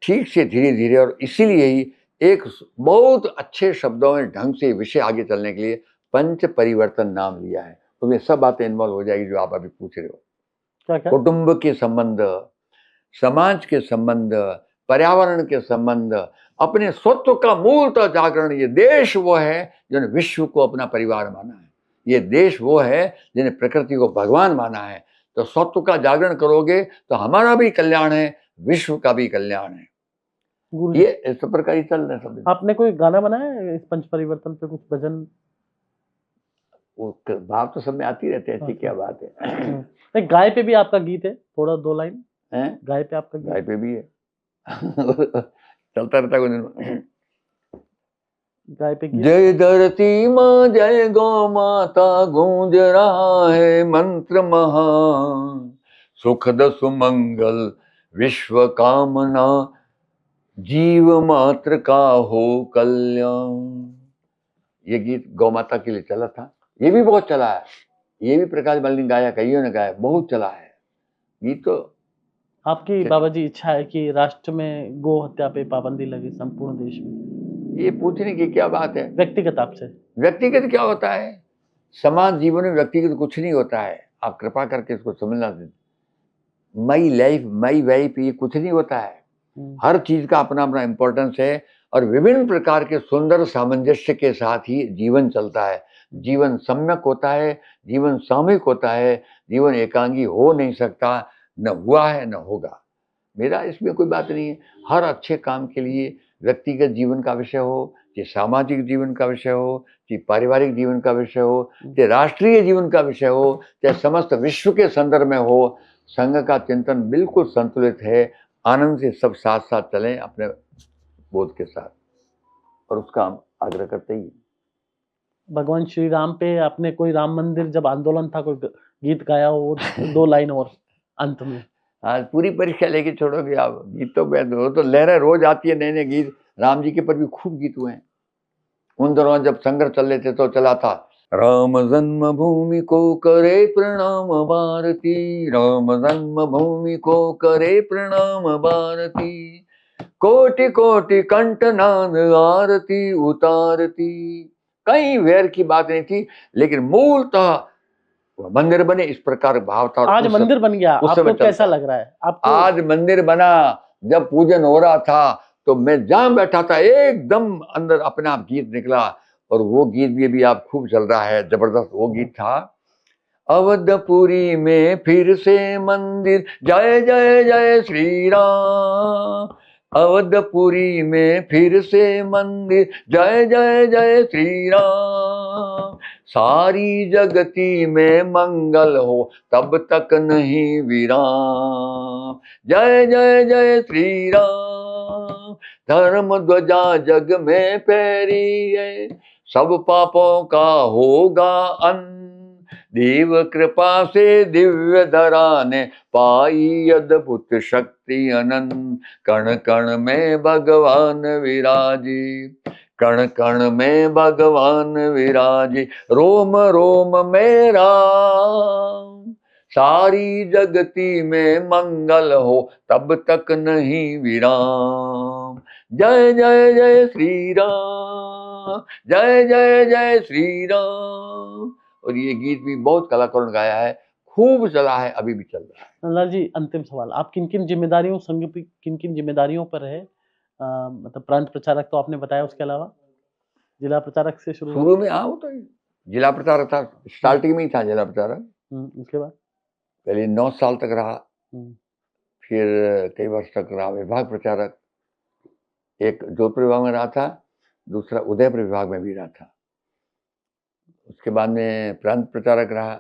ठीक से धीरे धीरे, और इसीलिए ही एक बहुत अच्छे शब्दों में ढंग से विषय आगे चलने के लिए पंच परिवर्तन नाम लिया है। उसमें सब बातें इन्वॉल्व हो जाएगी जो आप अभी पूछ रहे हो। क्या? कुटुंब के संबंध, समाज के संबंध, पर्यावरण के संबंध, अपने स्वत्व का मूलतः जागरण। ये देश वो है जिन्होंने विश्व को अपना परिवार माना है। ये देश वो है जिन्हें प्रकृति को भगवान माना है। तो स्वत्व का जागरण करोगे तो हमारा भी कल्याण है, विश्व का भी कल्याण है। गुरु जी, ये इस प्रकार ही चल रहे हैं सब। आपने कोई गाना बनाया है इस पंच परिवर्तन पे, कुछ भजन? वो भाव तो सब में आती रहते हैं, ऐसी क्या बात है। नहीं, गाय पे भी आपका गीत है, थोड़ा 2 लाइन हैं? गाय पे आपका गीत। गाय पे भी है। चलता रहता है। गाय पे गीत। जय धरती माँ जय गौ माता, गूंज रहा है मंत्र महान, सुखद सुमंगल विश्व कामना, जीव मात्र का हो कल्याण। ये गीत गौ माता के लिए चला था। ये भी बहुत चला है, ये भी प्रकाश बाल ने गाया, कईयों ने गाया, बहुत चला है गीत। तो आपकी बाबा जी इच्छा है कि राष्ट्र में गो हत्या पे पाबंदी लगे संपूर्ण देश में? ये पूछने की क्या बात है। व्यक्तिगत आपसे। व्यक्तिगत क्या होता है, समाज जीवन में व्यक्तिगत कुछ नहीं होता है। आप कृपा करके इसको समझना। माई लाइफ माई वाइफ, ये कुछ नहीं होता है। हर चीज का अपना अपना इंपॉर्टेंस है, और विभिन्न प्रकार के सुंदर सामंजस्य के साथ ही जीवन चलता है। जीवन सम्यक होता है, जीवन सामूहिक होता है, जीवन एकांगी हो नहीं सकता, न हुआ है न होगा। मेरा इसमें कोई बात नहीं है। हर अच्छे काम के लिए व्यक्तिगत जीवन का विषय हो, चाहे सामाजिक जीवन का विषय हो, चाहे पारिवारिक जीवन का विषय हो, चाहे राष्ट्रीय जीवन का विषय हो, चाहे समस्त विश्व के संदर्भ में हो, संघ का चिंतन बिल्कुल संतुलित है। आनंद से सब साथ साथ चलें अपने बोध के साथ, और उसका हम आग्रह करते ही। भगवान श्री राम पे आपने कोई राम मंदिर जब आंदोलन था, कोई गीत गाया हो 2 लाइन और अंत में? आज पूरी परीक्षा लेके छोड़ोगे आप। गीत तो वो तो लहरें रोज आती है, नए नए गीत। राम जी के पर भी खूब गीत हुए हैं। उन दौरान जब संघर्ष चल रहे थे तो चला था, राम जन्मभूमि को करे प्रणाम भारती, राम जन्मभूमि को करे प्रणाम भारती, कोटि कोटि कंठनाद आरती उतारती। कहीं वैर की बात नहीं थी, लेकिन मूलतः मंदिर बने इस प्रकार भाव था। आज मंदिर बन गया, आपको कैसा लग रहा है? आपको आज मंदिर बना, जब पूजन हो रहा था तो मैं जहां बैठा था एकदम अंदर अपने आप गीत निकला, और वो गीत भी आप खूब चल रहा है, जबरदस्त। वो गीत था, अवधपुरी में फिर से मंदिर, जय जय जय श्री राम। अवधपुरी में फिर से मंदिर, जय जय जय श्री राम। सारी जगती में मंगल हो तब तक नहीं विराम, जय जय जय श्री राम। धर्म ध्वजा जग में फहरी है, सब पापों का होगा अंत, देव कृपा से दिव्य धरा ने पाई अद्भुत शक्ति अनंत। कण कण में भगवान विराजी, कण कण में भगवान विराजी, रोम रोम में राम। सारी जगती में मंगल हो तब तक नहीं विराम, जय जय जय श्री राम, जय जय जय श्री राम। और ये गीत भी बहुत कलाकारों ने गाया है, खूब चला है, अभी भी चल रहा है। नंदलाल जी, अंतिम सवाल, आप किन किन जिम्मेदारियों संघ की किन किन जिम्मेदारियों पर है? मतलब प्रांत प्रचारक तो आपने बताया, उसके अलावा जिला प्रचारक से शुरू में हाँ, वो तो जिला प्रचारक था, स्टार्टिंग में ही था जिला प्रचारक। उसके बाद पहले 9 साल तक रहा, फिर कई वर्ष तक रहा विभाग प्रचारक। एक जोधपुर विभाग में रहा था, दूसरा उदयपुर विभाग में भी रहा था। उसके बाद में प्रांत प्रचारक रहा,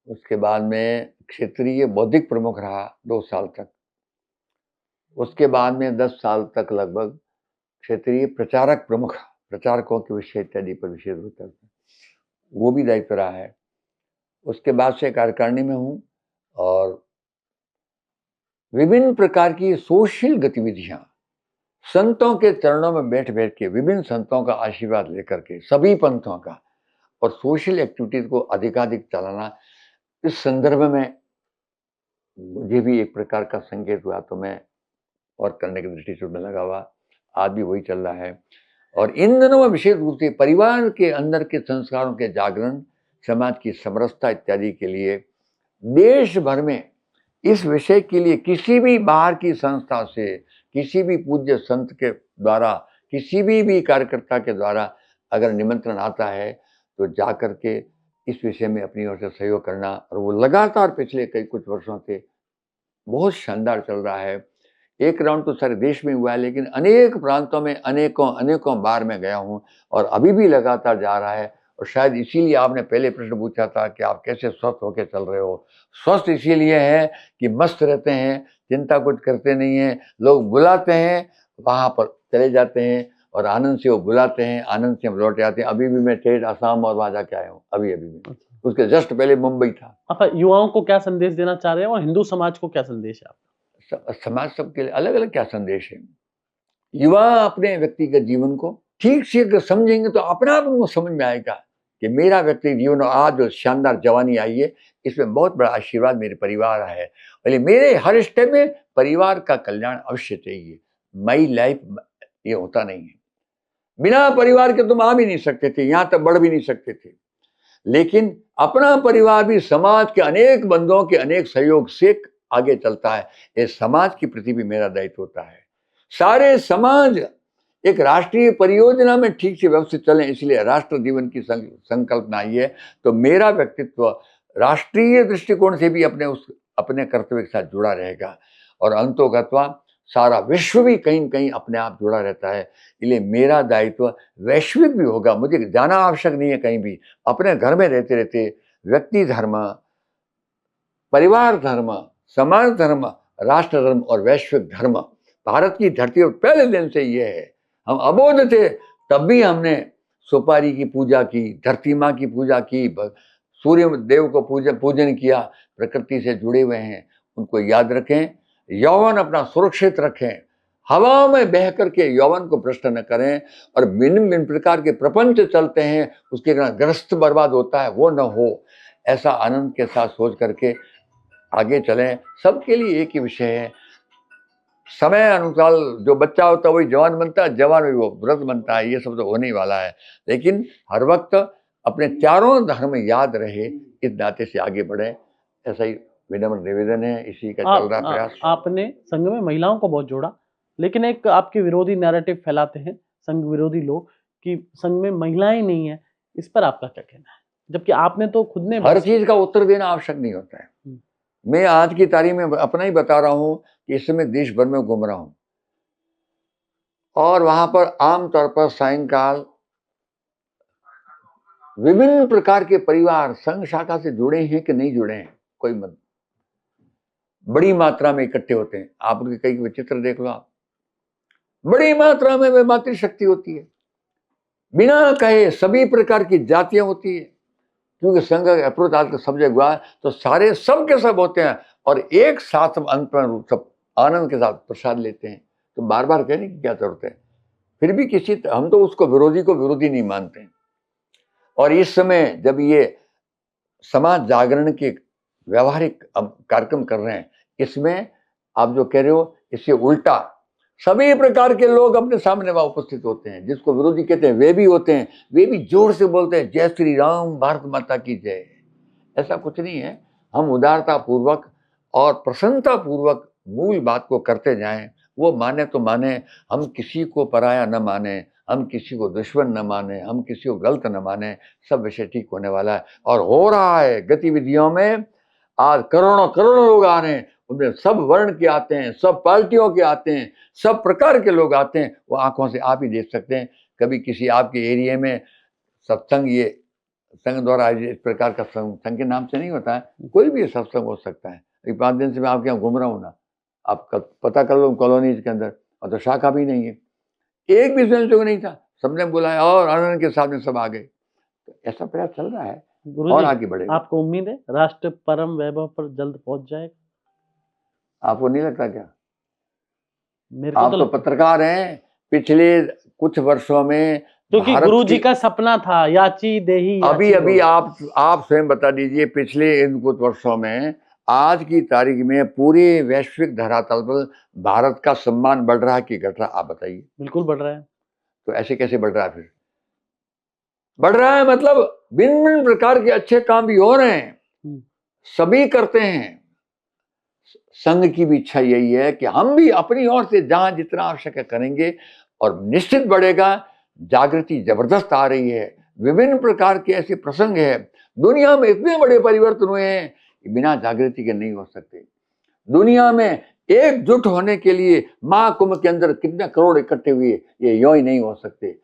उसके बाद में क्षेत्रीय बौद्धिक प्रमुख रहा 2 साल तक। उसके बाद में 10 साल तक लगभग क्षेत्रीय प्रचारक प्रमुख, प्रचारकों के विषय इत्यादि पर विशेष रूप से वो भी दायित्व रहा है। उसके बाद से कार्यकारिणी में हूँ और विभिन्न प्रकार की सोशल गतिविधियां, संतों के चरणों में बैठ बैठ के, विभिन्न संतों का आशीर्वाद लेकर के, सभी पंथों का, और सोशल एक्टिविटीज को अधिकाधिक चलाना, इस संदर्भ में मुझे भी एक प्रकार का संकेत हुआ तो मैं और करने की दृष्टि से लगा हुआ, आज भी वही चल रहा है। और इन दिनों में विशेष रूप से परिवार के अंदर के संस्कारों के जागरण, समाज की समरसता इत्यादि के लिए देश भर में इस विषय के लिए किसी भी बाहर की संस्था से, किसी भी पूज्य संत के द्वारा, किसी भी कार्यकर्ता के द्वारा अगर निमंत्रण आता है तो जा कर के इस विषय में अपनी ओर से सहयोग करना, और वो लगातार पिछले कुछ वर्षों से बहुत शानदार चल रहा है। एक राउंड तो सारे देश में हुआ है, लेकिन अनेक प्रांतों में अनेकों बार मैं गया हूँ और अभी भी लगातार जा रहा है। और शायद इसीलिए आपने पहले प्रश्न पूछा था कि आप कैसे स्वस्थ होकर चल रहे हो। स्वस्थ इसीलिए है कि मस्त रहते हैं, चिंता कुछ करते नहीं हैं, लोग बुलाते हैं वहाँ पर चले जाते हैं और आनंद से वो बुलाते हैं, आनंद से हम लौट आते हैं। अभी भी मैं ठेठ असम और वहाँ जाके आया हूँ, अभी भी। उसके जस्ट पहले मुंबई था। आप युवाओं को क्या संदेश देना चाह रहे हैं और हिंदू समाज को क्या संदेश है आपका? समाज सबके लिए अलग अलग क्या संदेश है। युवा अपने व्यक्तिगत जीवन को ठीक से अगर समझेंगे तो अपने आप उनको समझ में आएगा कि मेरा व्यक्तिगत जीवन आज जो शानदार जवानी आई है, इसमें बहुत बड़ा आशीर्वाद मेरे परिवार है, और मेरे हर स्टेप में परिवार का कल्याण अवश्य चाहिए। माई लाइफ ये होता नहीं है, बिना परिवार के तुम आ भी नहीं सकते थे, यहाँ तक बढ़ भी नहीं सकते थे। लेकिन अपना परिवार भी समाज के अनेक बंधुओं के अनेक सहयोग से आगे चलता है। ये समाज के प्रति भी मेरा दायित्व होता है। सारे समाज एक राष्ट्रीय परियोजना में ठीक से व्यवस्थित चले, इसलिए राष्ट्र जीवन की संकल्पना आई है। तो मेरा व्यक्तित्व राष्ट्रीय दृष्टिकोण से भी अपने कर्तव्य के साथ जुड़ा रहेगा, और अंतोगत्वा सारा विश्व भी कहीं न कहीं अपने आप जुड़ा रहता है। इसलिए मेरा दायित्व वैश्विक भी होगा, मुझे जाना आवश्यक नहीं है कहीं भी। अपने घर में रहते रहते व्यक्ति धर्म, परिवार धर्म, समाज धर्म, राष्ट्र धर्म और वैश्विक धर्म, भारत की धरती पर पहले दिन से ये है। हम अबोध थे तब भी हमने सुपारी की पूजा की, धरती माँ की पूजा की, सूर्य देव को पूजन किया। प्रकृति से जुड़े हुए हैं, उनको याद रखें। यौवन अपना सुरक्षित रखें, हवा में बह करके यौवन को भ्रष्ट न करें, और भिन्न प्रकार के प्रपंच चलते हैं उसके कारण ग्रस्त बर्बाद होता है, वो न हो। ऐसा आनंद के साथ सोच करके आगे चलें। सबके लिए एक ही विषय है, समय अनुसार जो बच्चा होता है वही जवान बनता है, जवान भी वो वृद्ध बनता है। ये सब तो होने ही वाला है, लेकिन हर वक्त अपने चारों धर्म याद रहे, इस नाते से आगे बढ़े। ऐसा ही विनम्र निवेदन है, इसी का चल रहा प्रयास। आपने संघ में महिलाओं को बहुत जोड़ा, लेकिन एक आपके विरोधी नैरेटिव फैलाते हैं संघ विरोधी लोग कि संघ में महिलाएं नहीं है। इस पर आपका क्या कहना है, जबकि आपने तो खुद ने हर चीज का उत्तर देना आवश्यक नहीं होता है। मैं आज की तारीख में अपना ही बता रहा हूं कि इस समय देश भर में घूम रहा हूं, और वहां पर आमतौर पर सायंकाल विभिन्न प्रकार के परिवार संघ शाखा से जुड़े हैं कि नहीं जुड़े हैं, कोई मत, बड़ी मात्रा में इकट्ठे होते हैं। आप उनके कई विचित्र देख लो, आप बड़ी मात्रा में वे मातृशक्ति होती है, बिना कहे सभी प्रकार की जातियां होती है, क्योंकि संघ अप्रोच आज सब जगह हुआ है, तो सारे सब के सब होते हैं और एक साथ अंत में सब आनंद के साथ प्रसाद लेते हैं। तो बार बार कहने की क्या जरूरत है। फिर भी हम तो उसको विरोधी को विरोधी नहीं मानते हैं। और इस समय जब ये समाज जागरण के व्यवहारिक कार्यक्रम कर रहे हैं, इसमें आप जो कह रहे हो इससे उल्टा सभी प्रकार के लोग अपने सामने वहां उपस्थित होते हैं। जिसको विरोधी कहते हैं वे भी होते हैं, वे भी जोर से बोलते हैं जय श्री राम, भारत माता की जय। ऐसा कुछ नहीं है, हम उदारता पूर्वक और प्रसन्नता पूर्वक मूल बात को करते जाएं। वो माने तो माने, हम किसी को पराया न माने, हम किसी को दुश्मन न माने, हम किसी को गलत न माने, सब विषय ठीक होने वाला है और हो रहा है। गतिविधियों में आज करोड़ों करोड़ों लोग आ रहे हैं, उनमें सब वर्ण के आते हैं, सब पार्टियों के आते हैं, सब प्रकार के लोग आते हैं। वो आंखों से आप ही देख सकते हैं। कभी किसी आपके एरिया में सत्संग ये संघ द्वारा आयोजित इस प्रकार का संघ के नाम से नहीं होता है, कोई भी सत्संग हो सकता है। अभी 5 दिन से मैं आपके यहाँ घूम रहा हूँ ना, आप पता कर लो कॉलोनीज के अंदर, और तो शाखा भी नहीं है, एक भी स्वयंसेवक नहीं था, सबने बुलाया और आनंद के साथ में सब आ गए। तो ऐसा प्रयास चल रहा है और गुरुजी, आगे बढ़ेगा। आपको उम्मीद है राष्ट्र परम वैभव पर जल्द पहुंच जाएगा? आपको नहीं लगता क्या? मेरे को आप तो तो लगता है। पत्रकार हैं, पिछले कुछ वर्षों में क्योंकि भारत गुरुजी की, का सपना था याची देही अभी याची अभी डोला। आप स्वयं बता दीजिए, पिछले इन कुछ वर्षों में आज की तारीख में पूरे वैश्विक धरातल पर भारत का सम्मान बढ़ रहा है कि घट रहा, आप बताइए। बिल्कुल बढ़ रहा है। तो ऐसे कैसे बढ़ रहा है? फिर बढ़ रहा है मतलब भिन्न भिन्न प्रकार के अच्छे काम भी हो रहे हैं, सभी करते हैं। संघ की भी इच्छा यही है कि हम भी अपनी ओर से जहां जितना आवश्यक है करेंगे, और निश्चित बढ़ेगा। जागृति जबरदस्त आ रही है, विभिन्न प्रकार के ऐसे प्रसंग है, दुनिया में इतने बड़े परिवर्तन हुए हैं कि बिना जागृति के नहीं हो सकते। दुनिया में एकजुट होने के लिए महाकुंभ के अंदर कितने करोड़ इकट्ठे हुए, ये यूं ही नहीं हो सकते।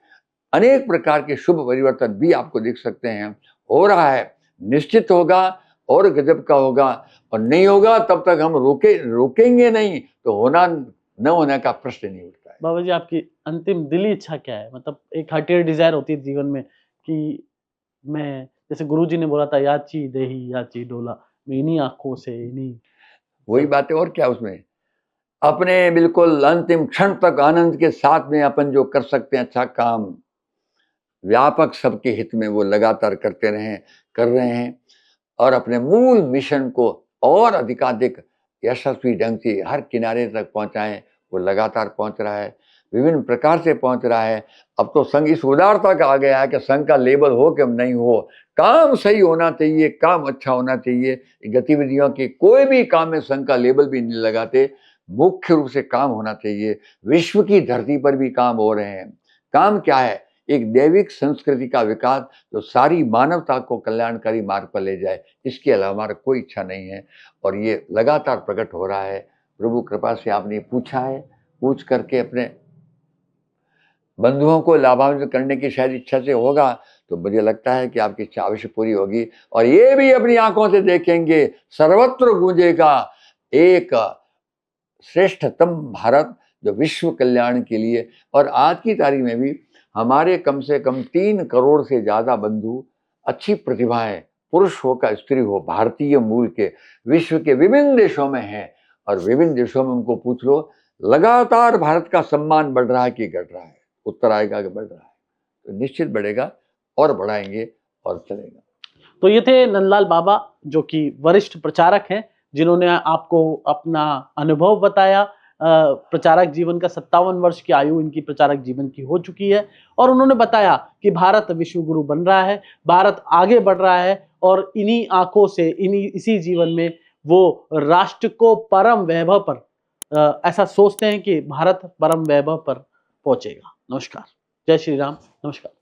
अनेक प्रकार के शुभ परिवर्तन भी आपको दिख सकते हैं, हो रहा है, निश्चित होगा और गजब का होगा। और नहीं होगा तब तक हम रोकेंगे नहीं, तो होना न होने का प्रश्न नहीं उठता है। बाबा जी, आपकी अंतिम दिली इच्छा क्या है? मतलब एक हार्टियर डिजायर होती है जीवन में कि मैं, जैसे गुरुजी ने बोला था याची देही याची डोला, मैं इन्हीं आंखों से इन्हीं वही बात है, और क्या उसमें, अपने बिल्कुल अंतिम क्षण तक आनंद के साथ में अपन जो कर सकते हैं अच्छा काम, व्यापक सबके हित में, वो लगातार करते रहें, कर रहे हैं, और अपने मूल मिशन को और अधिकाधिक यशस्वी ढंग से हर किनारे तक पहुंचाएं। वो लगातार पहुंच रहा है, विभिन्न प्रकार से पहुंच रहा है। अब तो संघ इस उदारता का आ गया है कि संघ का लेबल हो कि नहीं हो, काम सही होना चाहिए, काम अच्छा होना चाहिए। गतिविधियों के कोई भी काम में संघ का लेबल भी नहीं लगाते, मुख्य रूप से काम होना चाहिए। विश्व की धरती पर भी काम हो रहे हैं। काम क्या है? एक दैविक संस्कृति का विकास जो सारी मानवता को कल्याणकारी मार्ग पर ले जाए, इसके अलावा हमारा कोई इच्छा नहीं है, और ये लगातार प्रकट हो रहा है। प्रभु कृपा से आपने पूछा है, पूछ करके अपने बंधुओं को लाभान्वित करने की शायद इच्छा से होगा, तो मुझे लगता है कि आपकी इच्छा अवश्य पूरी होगी। और ये भी अपनी आंखों से देखेंगे, सर्वत्र गूंजेगा एक श्रेष्ठतम भारत, जो विश्व कल्याण के लिए। और आज की तारीख में भी हमारे कम से कम 3 करोड़ से ज्यादा बंधु, अच्छी प्रतिभाएं, पुरुष हो का स्त्री हो, भारतीय मूल के, विश्व के विभिन्न देशों में हैं। और विभिन्न देशों में उनको पूछ लो, लगातार भारत का सम्मान बढ़ रहा है कि घट रहा है? उत्तर आएगा कि बढ़ रहा है। तो निश्चित बढ़ेगा, और बढ़ाएंगे और चलेगा। तो ये थे नंदलाल बाबा, जो कि वरिष्ठ प्रचारक हैं, जिन्होंने आपको अपना अनुभव बताया। प्रचारक जीवन का 57 वर्ष की आयु इनकी प्रचारक जीवन की हो चुकी है, और उन्होंने बताया कि भारत विश्व गुरु बन रहा है, भारत आगे बढ़ रहा है, और इन्हीं आंखों से, इसी जीवन में वो राष्ट्र को परम वैभव पर, ऐसा सोचते हैं कि भारत परम वैभव पर पहुंचेगा। नमस्कार, जय श्री राम, नमस्कार।